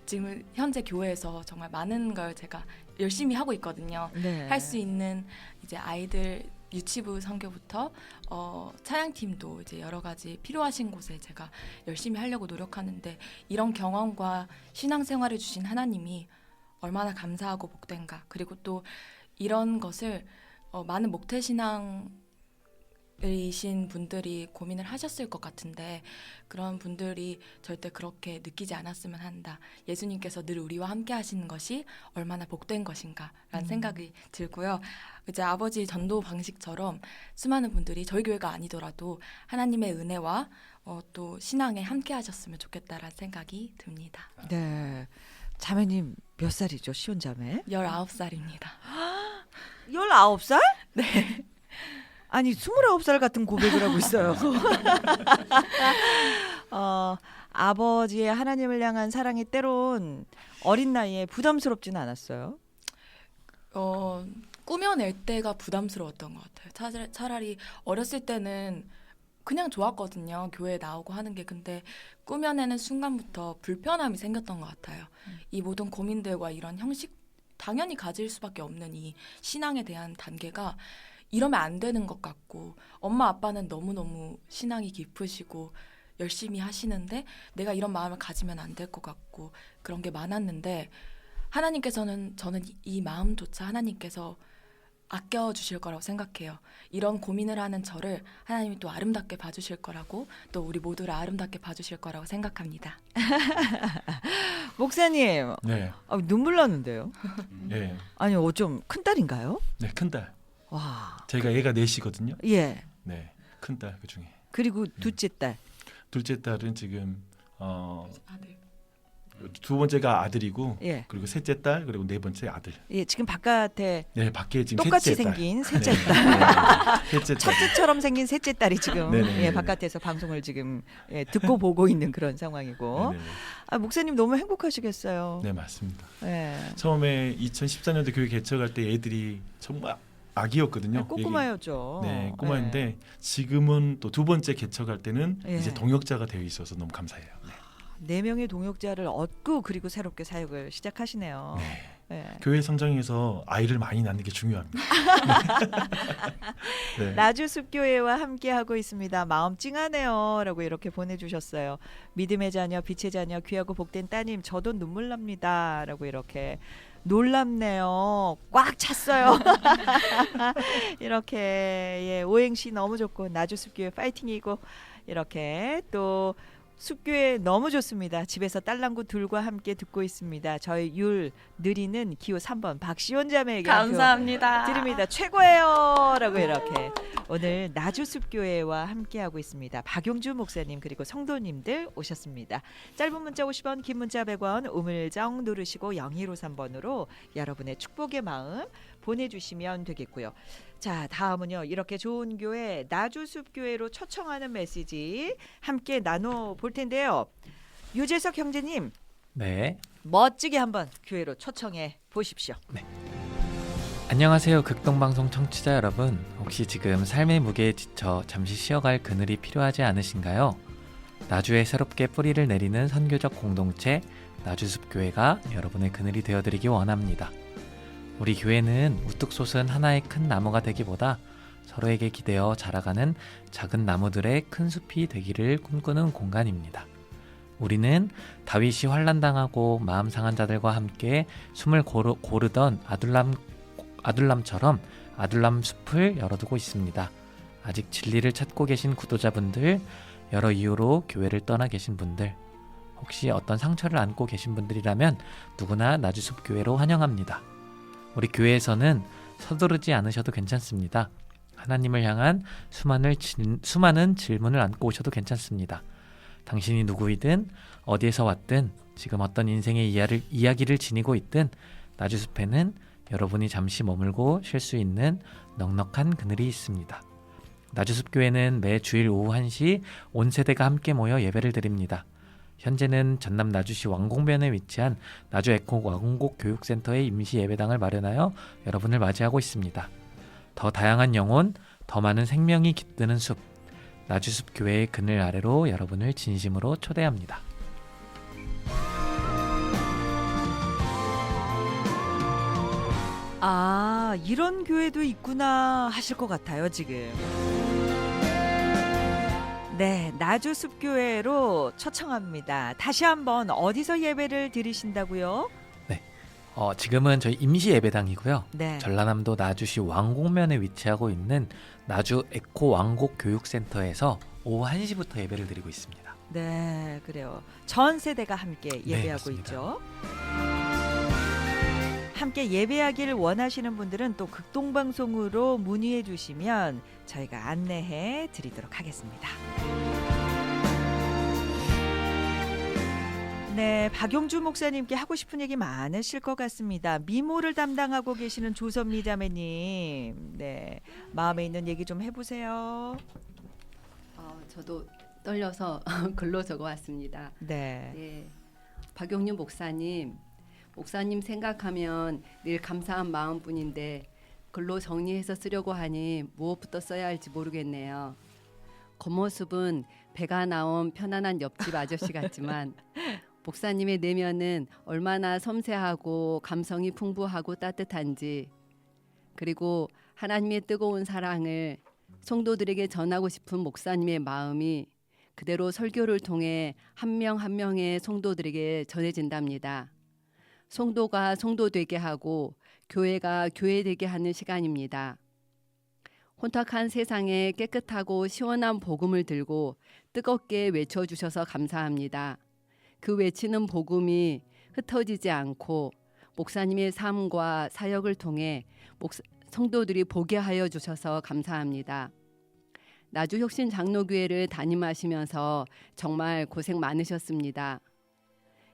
Speaker 6: 지금 현재 교회에서 정말 많은 걸 제가 열심히 하고 있거든요. 할 수 있는 이제 아이들 유치부 선교부터 찬양팀도 이제 여러 가지 필요하신 곳에 제가 열심히 하려고 노력하는데 이런 경험과 신앙생활을 주신 하나님이 얼마나 감사하고 복된가. 그리고 또 이런 것을 많은 목태신앙이신 분들이 고민을 하셨을 것 같은데 그런 분들이 절대 그렇게 느끼지 않았으면 한다. 예수님께서 늘 우리와 함께 하시는 것이 얼마나 복된 것인가라는 생각이 들고요. 이제 아버지 전도 방식처럼 수많은 분들이 저희 교회가 아니더라도 하나님의 은혜와 또 신앙에 함께 하셨으면 좋겠다라는 생각이 듭니다.
Speaker 1: 네. 자매님 몇 살이죠? 시온자매?
Speaker 6: 19살입니다.
Speaker 1: 19살?
Speaker 6: 네.
Speaker 1: 아니 29살 같은 고백을 하고 있어요. 아버지의 하나님을 향한 사랑이 때론 어린 나이에 부담스럽지는 않았어요?
Speaker 6: 꾸며낼 때가 부담스러웠던 것 같아요. 차라리 어렸을 때는 그냥 좋았거든요. 교회에 나오고 하는 게. 근데 꾸며내는 순간부터 불편함이 생겼던 것 같아요. 이 모든 고민들과 이런 형식, 당연히 가질 수밖에 없는 이 신앙에 대한 단계가 이러면 안 되는 것 같고, 엄마 아빠는 너무너무 신앙이 깊으시고 열심히 하시는데 내가 이런 마음을 가지면 안 될 것 같고, 그런 게 많았는데 하나님께서는, 저는 이 마음조차 하나님께서 아껴주실 거라고 생각해요. 이런 고민을 하는 저를 하나님이 또 아름답게 봐주실 거라고, 또 우리 모두를 아름답게 봐주실 거라고 생각합니다.
Speaker 1: 목사님,
Speaker 5: 네.
Speaker 1: 눈물 나는데요?
Speaker 5: 네.
Speaker 1: 아니, 어쩜 큰딸인가요?
Speaker 5: 네, 큰딸.
Speaker 1: 와.
Speaker 5: 저희가 애가 넷이거든요.
Speaker 1: 예.
Speaker 5: 네, 큰딸 그 중에.
Speaker 1: 그리고 둘째 딸.
Speaker 5: 둘째 딸은 지금
Speaker 6: 아들.
Speaker 5: 두 번째가 아들이고,
Speaker 1: 예.
Speaker 5: 그리고 셋째 딸, 그리고 네 번째 아들.
Speaker 1: 예, 지금 바깥에
Speaker 5: 네, 밖에 지금
Speaker 1: 똑같이
Speaker 5: 셋째 딸.
Speaker 1: 생긴 셋째
Speaker 5: 네.
Speaker 1: 딸.
Speaker 5: 네, 셋째 딸.
Speaker 1: 첫째처럼 생긴 셋째 딸이 지금
Speaker 5: 네네.
Speaker 1: 예, 바깥에서 방송을 지금 듣고 보고 있는 그런 상황이고.
Speaker 5: 네네.
Speaker 1: 목사님 너무 행복하시겠어요.
Speaker 5: 네, 맞습니다.
Speaker 1: 예.
Speaker 5: 처음에 2014년도 교회 개척할 때 애들이 정말 아기였거든요.
Speaker 1: 꼬꼬마였죠.
Speaker 5: 네, 꼬마인데 지금은 또 두 번째 개척할 때는
Speaker 1: 예.
Speaker 5: 이제 동역자가 되어 있어서 너무 감사해요. 네.
Speaker 1: 4명의 동역자를 얻고 그리고 새롭게 사역을 시작하시네요. 네.
Speaker 5: 교회 성장에서 아이를 많이 낳는 게 중요합니다. 네.
Speaker 1: 나주숲교회와 함께하고 있습니다. 마음 찡하네요 라고 이렇게 보내주셨어요. 믿음의 자녀, 빛의 자녀, 귀하고 복된 따님, 저도 눈물 납니다 라고 이렇게. 놀랍네요. 꽉 찼어요. 이렇게 예, 오행시 너무 좋고 나주숲교회 파이팅이고, 이렇게 또 숲교회 너무 좋습니다. 집에서 딸랑구 둘과 함께 듣고 있습니다. 저희 율 느리는 기호 3번 박시원 자매에게
Speaker 6: 감사합니다.
Speaker 1: 드립니다. 최고예요 라고 이렇게. 오늘 나주숲교회와 함께하고 있습니다. 박용주 목사님 그리고 성도님들 오셨습니다. 짧은 문자 50원, 긴 문자 100원, 우물정 누르시고 0253번으로 여러분의 축복의 마음 보내주시면 되겠고요. 자, 다음은요. 이렇게 좋은 교회 나주숲교회로 초청하는 메시지 함께 나눠볼 텐데요. 유재석 형제님,
Speaker 2: 네.
Speaker 1: 멋지게 한번 교회로 초청해 보십시오.
Speaker 2: 안녕하세요. 극동방송 청취자 여러분. 혹시 지금 삶의 무게에 지쳐 잠시 쉬어갈 그늘이 필요하지 않으신가요? 나주에 새롭게 뿌리를 내리는 선교적 공동체 나주숲교회가 여러분의 그늘이 되어드리기 원합니다. 우리 교회는 우뚝 솟은 하나의 큰 나무가 되기보다 서로에게 기대어 자라가는 작은 나무들의 큰 숲이 되기를 꿈꾸는 공간입니다. 우리는 다윗이 환난당하고 마음 상한 자들과 함께 숨을 고르던 아둘람처럼 아둘람 숲을 열어두고 있습니다. 아직 진리를 찾고 계신 구도자분들, 여러 이유로 교회를 떠나 계신 분들, 혹시 어떤 상처를 안고 계신 분들이라면 누구나 나주숲교회로 환영합니다. 우리 교회에서는 서두르지 않으셔도 괜찮습니다. 하나님을 향한 수많은 질문을 안고 오셔도 괜찮습니다. 당신이 누구이든 어디에서 왔든 지금 어떤 인생의 이야기를 지니고 있든 나주숲에는 여러분이 잠시 머물고 쉴 수 있는 넉넉한 그늘이 있습니다. 나주숲교회는 매 주일 오후 1시 온 세대가 함께 모여 예배를 드립니다. 현재는 전남 나주시 왕곡면에 위치한 나주 에코 왕곡 교육센터의 임시 예배당을 마련하여 여러분을 맞이하고 있습니다. 더 다양한 영혼, 더 많은 생명이 깃드는 숲, 나주숲교회의 그늘 아래로 여러분을 진심으로 초대합니다.
Speaker 1: 아, 이런 교회도 있구나 하실 것 같아요, 지금. 네, 나주숲교회로 초청합니다. 다시 한번 어디서 예배를 드리신다고요?
Speaker 2: 네, 지금은 저희 임시 예배당이고요.
Speaker 1: 네.
Speaker 2: 전라남도 나주시 왕곡면에 위치하고 있는 나주 에코 왕곡 교육센터에서 오후 1시부터 예배를 드리고 있습니다.
Speaker 1: 네, 그래요. 전 세대가 함께 예배하고
Speaker 2: 맞습니다.
Speaker 1: 있죠. 함께 예배하기를 원하시는 분들은 또 극동방송으로 문의해 주시면 저희가 안내해 드리도록 하겠습니다. 네, 박용주 목사님께 하고 싶은 얘기 많으실 것 같습니다. 미모를 담당하고 계시는 조선미 자매님, 네, 마음에 있는 얘기 좀 해보세요.
Speaker 4: 저도 떨려서 글로 적어왔습니다.
Speaker 1: 네.
Speaker 4: 네. 박용준 목사님 생각하면 늘 감사한 마음뿐인데 글로 정리해서 쓰려고 하니 무엇부터 써야 할지 모르겠네요. 겉모습은 배가 나온 편안한 옆집 아저씨 같지만 목사님의 내면은 얼마나 섬세하고 감성이 풍부하고 따뜻한지, 그리고 하나님의 뜨거운 사랑을 성도들에게 전하고 싶은 목사님의 마음이 그대로 설교를 통해 한 명 한 명의 성도들에게 전해진답니다. 성도가 성도 되게 하고 교회가 교회 되게 하는 시간입니다. 혼탁한 세상에 깨끗하고 시원한 복음을 들고 뜨겁게 외쳐주셔서 감사합니다. 그 외치는 복음이 흩어지지 않고 목사님의 삶과 사역을 통해 성도들이 보게 하여 주셔서 감사합니다. 나주혁신 장로교회를 담임하시면서 정말 고생 많으셨습니다.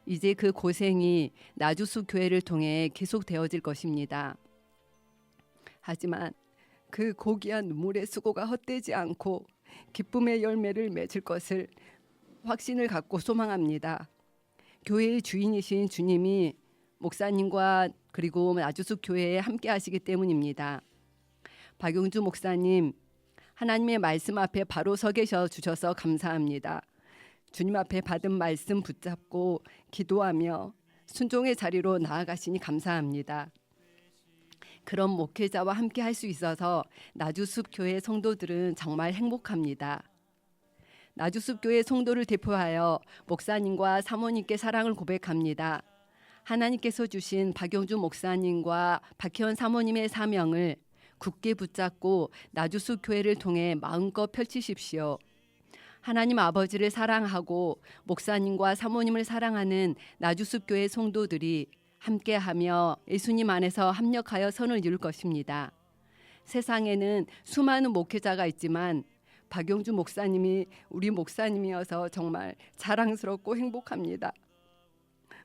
Speaker 4: 이제 그 고생이 나주수 교회를 통해 계속되어질 것입니다. 하지만 그 고귀한 눈물의 수고가 헛되지 않고 기쁨의 열매를 맺을 것을 확신을 갖고 소망합니다. 교회의 주인이신 주님이 목사님과 그리고 나주수 교회에 함께 하시기 때문입니다. 박용주 목사님, 하나님의 말씀 앞에 바로 서 계셔 주셔서 감사합니다. 주님 앞에 받은 말씀 붙잡고 기도하며 순종의 자리로 나아가시니 감사합니다. 그런 목회자와 함께 할 수 있어서 나주숲 교회 성도들은 정말 행복합니다. 나주숲 교회 성도를 대표하여 목사님과 사모님께 사랑을 고백합니다. 하나님께서 주신 박용주 목사님과 박혜원 사모님의 사명을 굳게 붙잡고 나주숲 교회를 통해 마음껏 펼치십시오. 하나님 아버지를 사랑하고 목사님과 사모님을 사랑하는 나주숲 교회 성도들이 함께하며 예수님 안에서 합력하여 선을 이룰 것입니다. 세상에는 수많은 목회자가 있지만 박용주 목사님이 우리 목사님이어서 정말 자랑스럽고 행복합니다.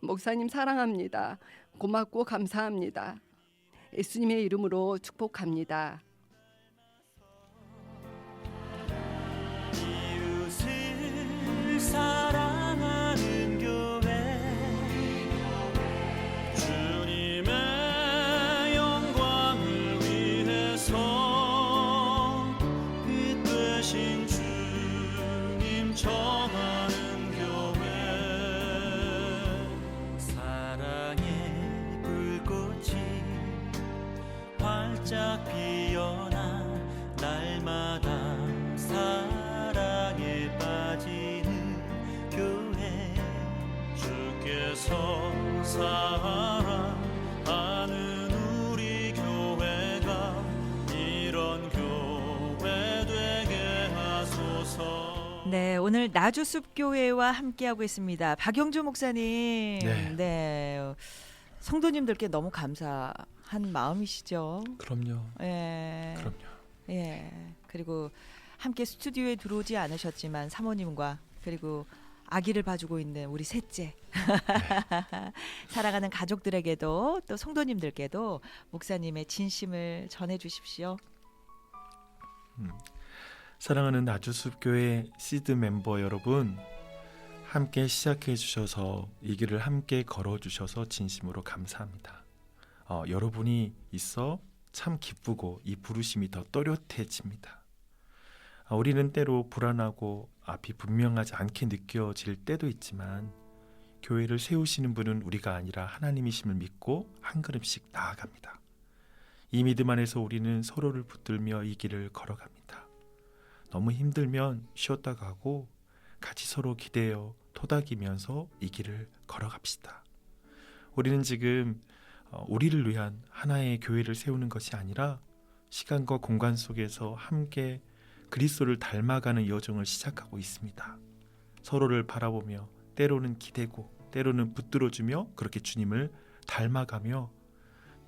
Speaker 4: 목사님 사랑합니다. 고맙고 감사합니다. 예수님의 이름으로 축복합니다.
Speaker 9: 이웃을 사랑하는 교회, 주님의 영광을 위해서 빛 되신 주님 정하는 교회, 사랑의 불꽃이 활짝 피어나 날마다 사랑에 빠지는 교회, 주께서 사랑하는 우리 교회가 이런 교회 되게 하소서.
Speaker 1: 네, 오늘 나주숲 교회와 함께하고 있습니다. 박용주 목사님. 네. 성도님들께 너무 감사한 마음이시죠.
Speaker 5: 그럼요.
Speaker 1: 예.
Speaker 5: 그럼요.
Speaker 1: 예. 그리고 함께 스튜디오에 들어오지 않으셨지만 사모님과 그리고 아기를 봐주고 있는 우리 셋째 사랑하는 가족들에게도 또 성도님들께도 목사님의 진심을 전해주십시오.
Speaker 5: 사랑하는 나주숲교회 시드 멤버 여러분, 함께 시작해 주셔서 이 길을 함께 걸어 주셔서 진심으로 감사합니다. 여러분이 있어 참 기쁘고 이 부르심이 더 또렷해집니다. 우리는 때로 불안하고 앞이 분명하지 않게 느껴질 때도 있지만 교회를 세우시는 분은 우리가 아니라 하나님이심을 믿고 한 걸음씩 나아갑니다. 이 믿음 안에서 우리는 서로를 붙들며 이 길을 걸어갑니다. 너무 힘들면 쉬었다 가고 같이 서로 기대어 토닥이면서 이 길을 걸어갑시다. 우리는 지금 우리를 위한 하나의 교회를 세우는 것이 아니라 시간과 공간 속에서 함께 그리스도를 닮아가는 여정을 시작하고 있습니다. 서로를 바라보며 때로는 기대고 때로는 붙들어주며 그렇게 주님을 닮아가며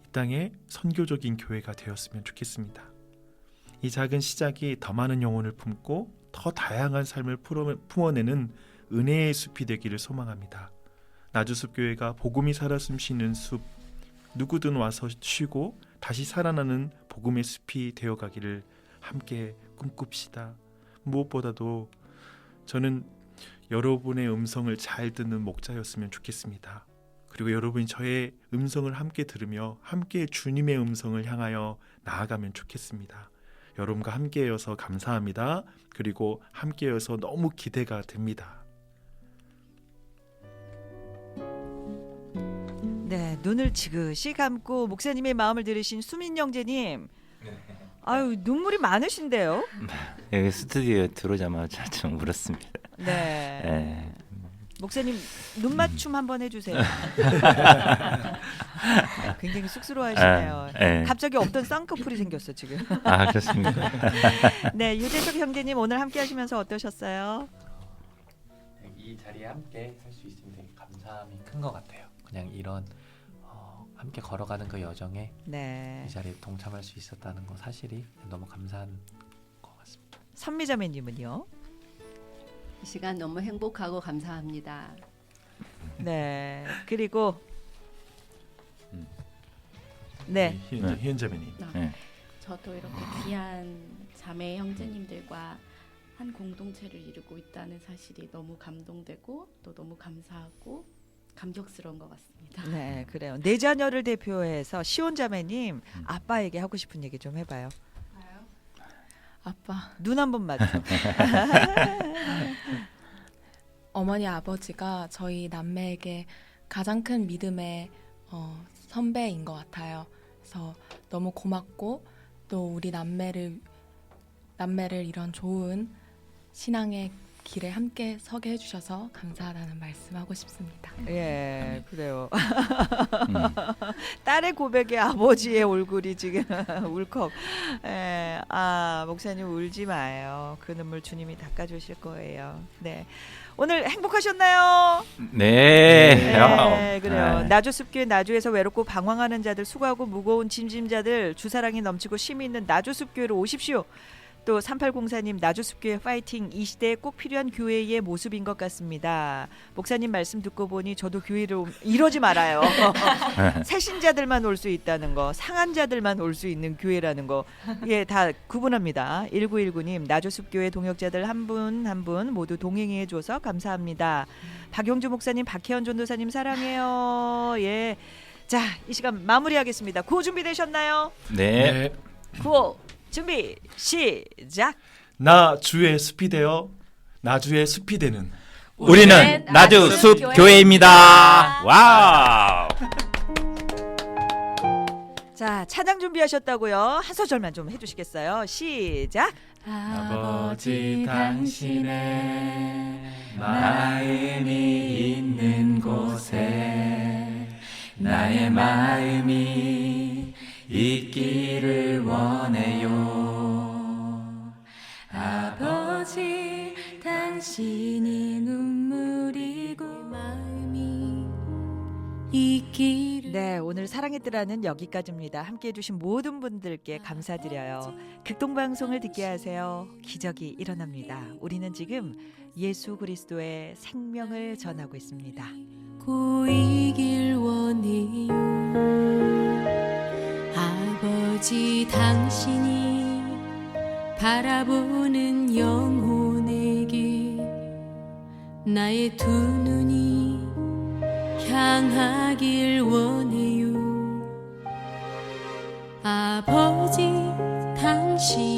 Speaker 5: 이 땅에 선교적인 교회가 되었으면 좋겠습니다. 이 작은 시작이 더 많은 영혼을 품고 더 다양한 삶을 품어내는 은혜의 숲이 되기를 소망합니다. 나주숲교회가 복음이 살아 숨쉬는 숲, 누구든 와서 쉬고 다시 살아나는 복음의 숲이 되어가기를 함께 꿈꿉시다. 무엇보다도 저는 여러분의 음성을 잘 듣는 목자였으면 좋겠습니다. 그리고 여러분이 저의 음성을 함께 들으며 함께 주님의 음성을 향하여 나아가면 좋겠습니다. 여러분과 함께여서 감사합니다. 그리고 함께여서 너무 기대가 됩니다.
Speaker 1: 네, 눈을 지그시 감고 목사님의 마음을 들으신 수민 형제님. 아유, 눈물이 많으신데요.
Speaker 7: 여기 스튜디오에 들어오자마자 좀 울었습니다.
Speaker 1: 네.
Speaker 7: 예.
Speaker 1: 목사님 눈 맞춤 한번 해주세요. 굉장히 쑥스러워하시네요.
Speaker 7: 예.
Speaker 1: 갑자기 없던 쌍꺼풀이 생겼어 지금.
Speaker 7: 아, 그렇습니까?
Speaker 1: 네, 유재석 형제님 오늘 함께하시면서 어떠셨어요?
Speaker 2: 이 자리에 함께 살 수 있으면 되게 감사함이 큰 것 같아요. 그냥 이런 함께 걸어가는 그 여정에
Speaker 1: 네.
Speaker 2: 이 자리에 동참할 수 있었다는 거 사실이 너무 감사한 것 같습니다.
Speaker 1: 선미자매님은요?
Speaker 4: 이 시간 너무 행복하고 감사합니다.
Speaker 1: 네. 그리고 네.
Speaker 5: 희은자매님.
Speaker 7: 네.
Speaker 3: 저도 이렇게 귀한 자매 형제님들과 한 공동체를 이루고 있다는 사실이 너무 감동되고 또 너무 감사하고 감격스러운 것 같습니다.
Speaker 1: 네, 그래요. 네 자녀를 대표해서 시온자매님 아빠에게 하고 싶은 얘기 좀 해봐요.
Speaker 6: 아빠,
Speaker 1: 눈 한 번 맞죠.
Speaker 6: 어머니 아버지가 저희 남매에게 가장 큰 믿음의 선배인 것 같아요. 그래서 너무 고맙고 또 우리 남매를 이런 좋은 신앙의 길에 함께 서게 해주셔서 감사하다는 말씀하고 싶습니다.
Speaker 1: 예, 그래요. 딸의 고백에 아버지의 얼굴이 지금 울컥. 예, 아, 목사님 울지 마요. 그 눈물 주님이 닦아주실 거예요. 네, 오늘 행복하셨나요?
Speaker 7: 네.
Speaker 1: 네, 그래요.
Speaker 7: 네.
Speaker 1: 나주숲교회 나주에서 외롭고 방황하는 자들, 수고하고 무거운 짐짐자들, 주사랑이 넘치고 쉼이 있는 나주숲교회로 오십시오. 또 3804님 나주숲교회 파이팅, 이 시대에 꼭 필요한 교회의 모습인 것 같습니다. 목사님 말씀 듣고 보니 저도 교회를 이러지 말아요. 새신자들만 올 수 있다는 거, 상한 자들만 올 수 있는 교회라는 거, 예, 다 구분합니다. 1919님 나주숲교회 동역자들 한 분 한 분 모두 동행해 줘서 감사합니다. 박용주 목사님, 박혜원 전도사님 사랑해요. 예, 자, 이 시간 마무리하겠습니다. 구호 준비되셨나요?
Speaker 7: 네.
Speaker 1: 구호 준비 시작.
Speaker 5: 나 주의 숲이 되어 나주의 숲이 되는
Speaker 7: 우리는 나주 숲 교회입니다. 와우.
Speaker 1: 자, 찬양 준비하셨다고요? 한 소절만 좀 해주시겠어요? 시작.
Speaker 9: 아버지 당신의 마음이 있는 곳에 나의 마음이 있기를 원해요. 아버지 당신이 눈물이고 마음이 있기를.
Speaker 1: 네, 오늘 사랑의 뜰하는 여기까지입니다. 함께해 주신 모든 분들께 감사드려요. 극동방송을 듣게 하세요. 기적이 일어납니다. 우리는 지금 예수 그리스도의 생명을 전하고 있습니다.
Speaker 10: 고이길 원해요. 아버지 당신이 바라보는 영혼에게 나의 두 눈이 향하길 원해요. 아버지 당신